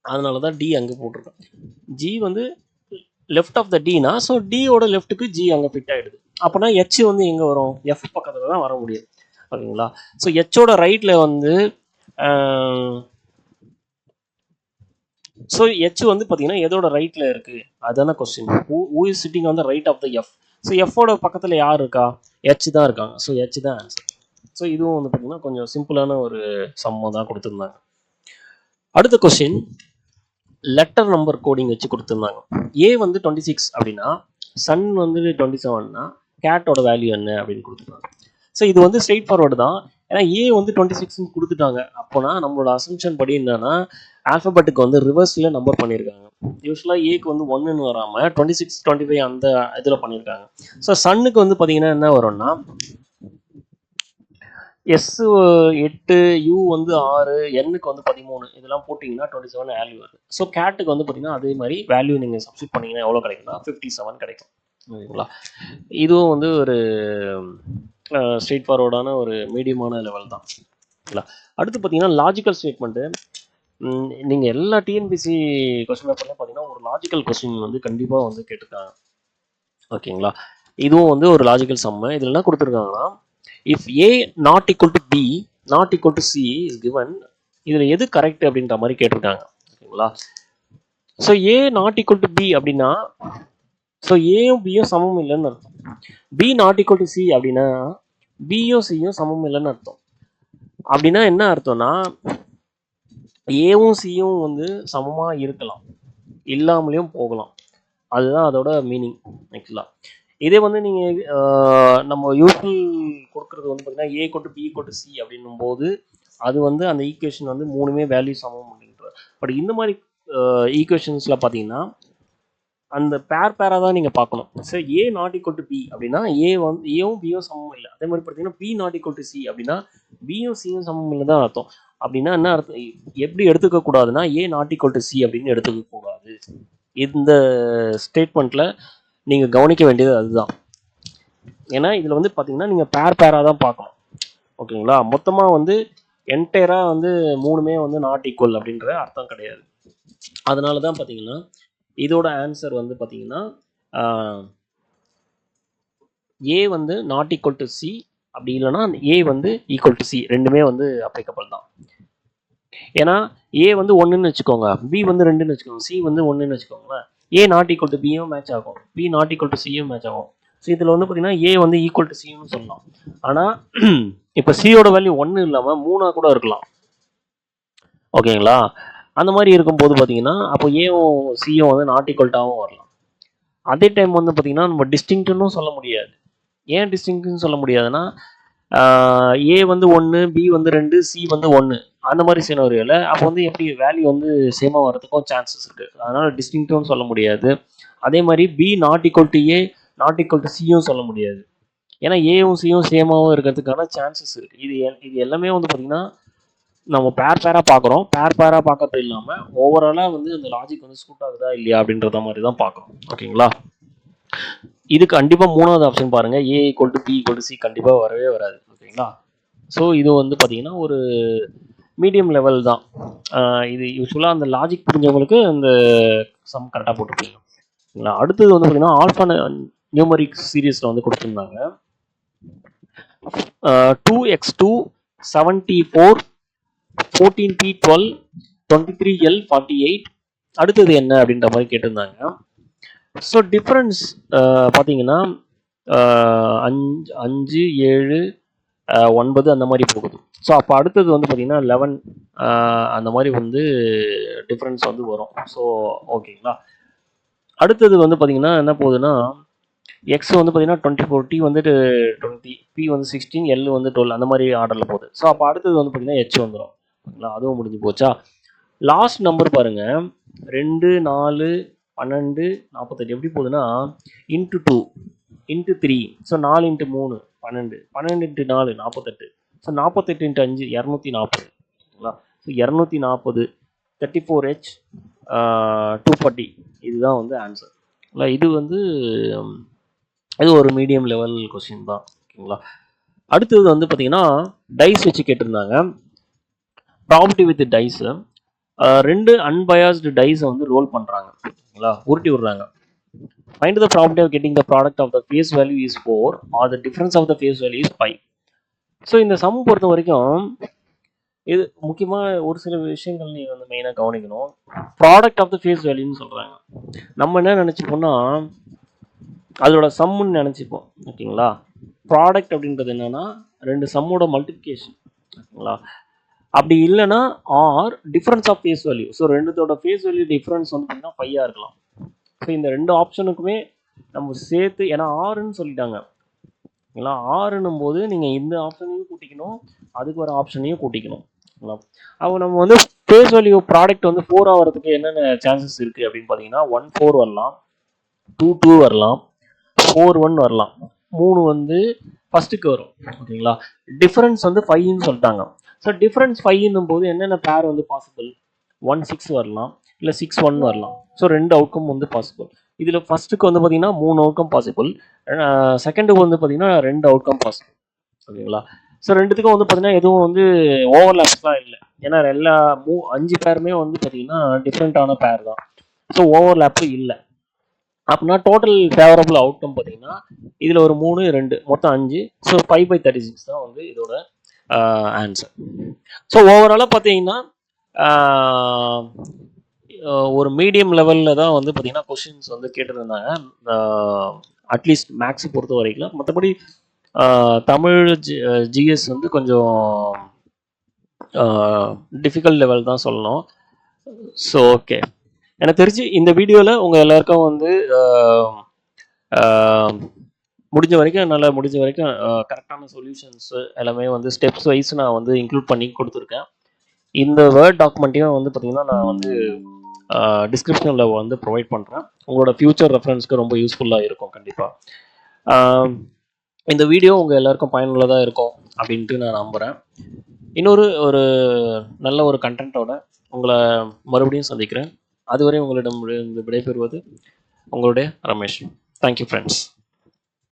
அதனால தான் D அங்கே போட்டிருக்கோம். G வந்து லெஃப்ட் ஆஃப் த Dனா ஸோ Dயோட லெஃப்ட்டுக்கு G அங்கே ஃபிட் ஆகிடுது. அப்போனா H வந்து எங்கே வரும்? F பக்கத்தில் தான் வர முடியும். ஓகேங்களா? ஸோ Hோட ரைட்டில் வந்து ஸோ H வந்து பார்த்தீங்கன்னா எதோட ரைட்டில் இருக்குது அதுதானே question. Who is sitting on the right of the F. So Fோட பக்கத்தில் யார் இருக்கா? H தான் இருக்காங்க. ஸோ H தான் ஆன்சர். ஸோ இதுவும் வந்து பார்த்தீங்கன்னா கொஞ்சம் சிம்பிளான ஒரு சம்ம தான் கொடுத்துருந்தாங்க. அடுத்த கொஸ்டின் லெட்டர் நம்பர் கோடிங் வச்சு கொடுத்துருந்தாங்க. A வந்து 26 அப்படின்னா சன் வந்து 27னா கேட்டோட வேல்யூ என்ன அப்படின்னு கொடுத்துருந்தாங்க. ஸோ இது வந்து ஸ்ட்ரெயிட் ஃபார்வர்டு தான். ஏன்னா ஏ வந்து 26 கொடுத்துட்டாங்க. அப்போனா நம்மளோட அசம்ஷன் படி என்னன்னா ஆல்ஃபபெட்டுக்கு வந்து ரிவர்ஸில் நம்பர் பண்ணியிருக்காங்க. யூஸ்வலாக ஏக்கு வந்து 1ன்னு வராமல் 26, 25 அந்த இதில் பண்ணியிருக்காங்க. ஸோ சன்னுக்கு வந்து பார்த்தீங்கன்னா என்ன வரும்னா எஸ் 8, யூ வந்து 6, எண்ணுக்கு வந்து 13 இதெல்லாம் போட்டிங்கன்னா 27 வேல்யூ வருது. ஸோ கேட்டுக்கு வந்து பார்த்தீங்கன்னா அதே மாதிரி வேல்யூ நீங்கள் சப்ஸ்டிட் பண்ணிங்கன்னா எவ்வளோ கிடைக்குன்னா 57 கிடைக்கும். ஓகேங்களா? இதுவும் வந்து ஒரு ஸ்ட்ரெயிட் ஃபார்வர்டான ஒரு மீடியமான லெவல் தான். ஓகேங்களா? அடுத்து பார்த்தீங்கன்னா லாஜிக்கல் ஸ்டேட்மெண்ட்டு. நீங்கள் எல்லா டிஎன்பிசி கொஸ்டின் பேப்பர்லையும் பார்த்தீங்கன்னா ஒரு லாஜிக்கல் கொஸ்டின் வந்து கண்டிப்பாக வந்து கேட்டிருக்காங்க. ஓகேங்களா? இதுவும் வந்து ஒரு லாஜிக்கல் சம்மு. இதில் என்ன கொடுத்துருக்காங்கன்னா if A not equal to B not equal to C is given, இதில் எது கரெக்ட் அப்படின்ற மாதிரி கேட்டிருக்காங்க. ஓகேங்களா? So A not equal to B அப்படின்னா ஸோ ஏயும் பியும் சமம் இல்லைன்னு அர்த்தம். B not equal to C அப்படின்னா பியும் சியும் சமம் இல்லைன்னு அர்த்தம். அப்படின்னா என்ன அர்த்தம்னா ஏவும் சியும் வந்து சமமாக இருக்கலாம், இல்லாமலேயும் போகலாம். அதுதான் அதோட மீனிங். ஆக்சுவலாக இதே வந்து நீங்கள் நம்ம யூஸ்வல் கொடுக்குறது வந்து பார்த்தீங்கன்னா ஏ கொட்டு பி கொட்டு சி அப்படின்னும் போது அது வந்து அந்த ஈக்குவேஷன் வந்து மூணுமே வேல்யூ சமம் அப்படின்ற. பட் இந்த மாதிரி ஈக்குவேஷன்ஸில் பார்த்தீங்கன்னா அந்த பேராக தான் நீங்கள் பார்க்கணும். So A not equal to B அப்படின்னா ஏவும் பியும் சமம் இல்லை. அதே மாதிரி பார்த்தீங்கன்னா B not equal to C அப்படின்னா பியும் சியும் சமம் இல்லை தான் அர்த்தம். அப்படின்னா என்ன அர்த்தம், எப்படி எடுத்துக்க கூடாதுன்னா ஏ நாட் ஈக்குவல் டு சி அப்படின்னு எடுத்துக்க கூடாது. இந்த ஸ்டேட்மெண்ட்டில் நீங்கள் கவனிக்க வேண்டியது அதுதான். ஏன்னா இதில் வந்து பார்த்தீங்கன்னா நீங்கள் பேராக தான் பார்க்கணும். ஓகேங்களா? மொத்தமாக வந்து என்டையராக வந்து மூணுமே வந்து நாட் ஈக்குவல் அப்படின்ற அர்த்தம் கிடையாது. அதனால தான் பார்த்தீங்கன்னா இதோட ஆன்சர் வந்து பார்த்தீங்கன்னா ஏ வந்து நாட் ஈக்குவல் டு சி, அப்படி இல்லைன்னா ஏ வந்து ஈக்குவல் டு சி, ரெண்டுமே வந்து அப்ளிகபிள் தான். ஏன்னா ஏ வந்து 1ன்னு வச்சுக்கோங்க, பி வந்து 2ன்னு வச்சுக்கோங்க, சி வந்து 1ன்னு வச்சுக்கோங்களேன். ஏ நாட் ஈக்குவல் டு பியும் மேட்ச் ஆகும், பி நாட் ஈக்குவல் டு சியும் மேட்ச் ஆகும். ஸோ இதில் வந்து பார்த்தீங்கன்னா ஏ வந்து ஈக்குவல் டு சின்னு சொல்லலாம். ஆனால் இப்போ சியோட வேல்யூ 1 இல்லாமல் 3 கூட இருக்கலாம். ஓகேங்களா? அந்த மாதிரி இருக்கும்போது பார்த்தீங்கன்னா அப்போ ஏவும் சியும் வந்து நாட் ஈக்குவல்ட்டாகவும் வரலாம். அதே டைம் வந்து பார்த்தீங்கன்னா நம்ம டிஸ்டிங்க்ட்னு சொல்ல முடியாது. ஏன் டிஸ்டிங்க்ட்னு சொல்ல முடியாதுன்னா ஏ வந்து 1, பி வந்து 2, சி வந்து 1 அந்த மாதிரி சினாரியோவில் அப்போ வந்து எப்படி வேல்யூ வந்து சேமாக வரதுக்கும் சான்சஸ் இருக்குது. அதனால் டிஸ்டிங்க்ட்னு சொல்ல முடியாது. அதே மாதிரி B not equal to A not equal to சியும் சொல்ல முடியாது. ஏன்னா ஏவும் சியும் சேமாகவும் இருக்கிறதுக்கான சான்சஸ் இருக்குது. இது எல்லாமே வந்து பார்த்திங்கன்னா நம்ம பேராக பார்க்குறோம். பேராக பார்க்கறது இல்லாமல் ஓவராலாக வந்து அந்த லாஜிக் வந்து சூட் ஆகுதா இல்லையா அப்படின்றத மாதிரி தான் பார்க்குறோம். ஓகேங்களா? இது கண்டிப்பாக 3வது ஆப்ஷன் பாருங்கள், A equal to B equal to C கண்டிப்பாக வரவே வராது. ஓகேங்களா? ஸோ இது வந்து பார்த்தீங்கன்னா ஒரு மீடியம் லெவல் தான். இது யூஸ்வலாக அந்த லாஜிக் புரிஞ்சவங்களுக்கு அந்த சம் கரெக்டாக போட்டுருப்பீங்க. ஓகேங்களா? அடுத்தது வந்து பார்த்தீங்கன்னா ஆல்ஃபா நியூமரிக் சீரீஸில் வந்து கொடுத்துருந்தாங்க 2x2 74 14p12 23l 48. அடுத்தது என்ன அப்படின்ற மாதிரி கேட்டிருந்தாங்க. ஸோ டிஃப்ரென்ஸ் பார்த்தீங்கன்னா 5 7 9 அந்த மாதிரி போகுது. ஸோ அப்போ அடுத்தது வந்து பார்த்தீங்கன்னா 11 அந்த மாதிரி வந்து டிஃப்ரென்ஸ் வந்து வரும். ஸோ ஓகேங்களா? அடுத்தது வந்து பார்த்தீங்கன்னா என்ன போகுதுன்னா எக்ஸ் வந்து பார்த்தீங்கன்னா 24, டி வந்துட்டு 20, பி வந்து 16, எல் வந்து 12 அந்த மாதிரி ஆர்டரில் போகுது. ஸோ அப்போ அடுத்தது வந்து பார்த்தீங்கன்னா ஹெச் வந்துடும். ஓகேங்களா? அதுவும் முடிஞ்சு போச்சா? லாஸ்ட் நம்பர் பாருங்கள் 2 4 12 48 எப்படி போகுதுன்னா into 2 into 3. So 4 into 3 12, 12 into 4 48. So 48 into 5 240. ஓகேங்களா? ஸோ 240 34H 240 இதுதான் வந்து ஆன்சர். இல்லை இது வந்து இது ஒரு மீடியம் லெவல் கொஸ்டின் தான். ஓகேங்களா? அடுத்தது வந்து பார்த்தீங்கன்னா டைஸ் வச்சு கேட்டிருந்தாங்க. ப்ராபர்ட்டி வித் டைஸு 2 அன்பயாஸ்டு டைஸை வந்து ரோல் பண்ணுறாங்க. ஓகேங்களா? உருட்டி விடுறாங்க. Find the probability of getting the product of the face value is 4 or the difference of the face value is 5. So இந்த சம் பொறுத்த வரைக்கும் இது முக்கியமாக ஒரு சில விஷயங்கள் நீங்கள் வந்து மெயினாக கவனிக்கணும். ப்ராடக்ட் ஆஃப் த ஃபேஸ் வேல்யூன்னு சொல்கிறாங்க. நம்ம என்ன நினச்சிப்போம்னா அதோட சம்முன்னு நினச்சிப்போம். ஓகேங்களா? ப்ராடக்ட் அப்படின்றது என்னென்னா 2 சம்மோட மல்டிப்ளிகேஷன். ஓகேங்களா? அப்படி இல்லைன்னா or difference of face value. So ரெண்டுத்தோட ஃபேஸ் வேல்யூ டிஃப்ரென்ஸ் வந்து பார்த்தீங்கன்னா 5 இருக்கலாம். ஸோ இந்த 2 ஆப்ஷனுக்குமே நம்ம சேர்த்து, ஏன்னா ஆறுன்னு சொல்லிட்டாங்க, ஓகேங்களா. ஆறுன்னும் போது நீங்கள் இந்த ஆப்ஷனையும் கூட்டிக்கணும், அதுக்கு ஒரு ஆப்ஷனையும் கூட்டிக்கணும். ஓகேங்களா. அப்போ நம்ம வந்து ஃபேஸ் வேல்யூ ப்ராடக்ட் வந்து 4 ஆகிறதுக்கு என்னென்ன சான்சஸ் இருக்குது அப்படின்னு பார்த்தீங்கன்னா 1-4 வரலாம், 2-2 வரலாம், 4-1 வரலாம். 3 வந்து ஃபர்ஸ்ட்டுக்கு வரும். ஓகேங்களா. டிஃபரன்ஸ் வந்து 5ன்னு சொல்லிட்டாங்க. ஸோ டிஃபரன்ஸ் 5ன்னும் போது என்னென்ன பேர் வந்து பாசிபிள்? 1-6 வரலாம், இல்லை 6-1 வரலாம். ஸோ 2 அவுட்கம் வந்து பாசிபிள். இதில் ஃபர்ஸ்ட்டுக்கு வந்து பார்த்தீங்கன்னா 3 அவுட்கம் பாசிபிள், செகண்டுக்கு வந்து பார்த்தீங்கன்னா 2 அவுட்கம் பாசிபிள். ஓகேங்களா. ஸோ ரெண்டுத்துக்கும் வந்து பார்த்தீங்கன்னா எதுவும் வந்து ஓவர்லேப்ஸ்லாம் இல்லை. ஏன்னா எல்லா 5 பேருமே வந்து பார்த்தீங்கன்னா டிஃப்ரெண்ட்டான பேர் தான். ஸோ ஓவர்லேப்பு இல்லை. அப்படின்னா டோட்டல் ஃபேவரபிள் அவுட்கம் பார்த்தீங்கன்னா இதில் ஒரு 3, 2 மொத்தம் 5. ஸோ 5/36 தான் வந்து இதோட ஆன்சர். ஸோ ஓவராலாக பார்த்தீங்கன்னா ஒரு மீடியம் லெவலில் தான் வந்து பார்த்தீங்கன்னா கொஷின்ஸ் வந்து கேட்டிருந்தாங்க, அட்லீஸ்ட் மேக்ஸ் பொறுத்த வரைக்கும். மற்றபடி தமிழ் ஜிஎஸ் வந்து கொஞ்சம் டிஃபிகல்ட் லெவல் தான் சொல்லணும். ஸோ ஓகே, எனக்கு தெரிஞ்சு இந்த வீடியோவில் உங்கள் எல்லாருக்கும் வந்து முடிஞ்ச வரைக்கும் என்னால் முடிஞ்ச வரைக்கும் கரெக்டான சொல்யூஷன்ஸு எல்லாமே வந்து ஸ்டெப்ஸ் வைஸ் நான் வந்து இன்க்ளூட் பண்ணி கொடுத்துருக்கேன். இந்த வேர்ட் டாக்குமெண்ட்டையும் வந்து பார்த்திங்கன்னா நான் வந்து டிஸ்கிரிப்ஷனில் வந்து ப்ரொவைட் பண்ணுறேன். உங்களோட ஃப்யூச்சர் ரெஃபரன்ஸ்க்கு ரொம்ப யூஸ்ஃபுல்லாக இருக்கும் கண்டிப்பாக. இந்த வீடியோ உங்கள் எல்லாருக்கும் பயனுள்ளதாக இருக்கும் அப்படின்ட்டு நான் நம்புகிறேன். இன்னொரு நல்ல ஒரு கண்டென்ட்டோட உங்களை மறுபடியும் சந்திக்கிறேன். அதுவரை உங்களிடம் விடைபெறுவது உங்களுடைய ரமேஷ். Thank you friends.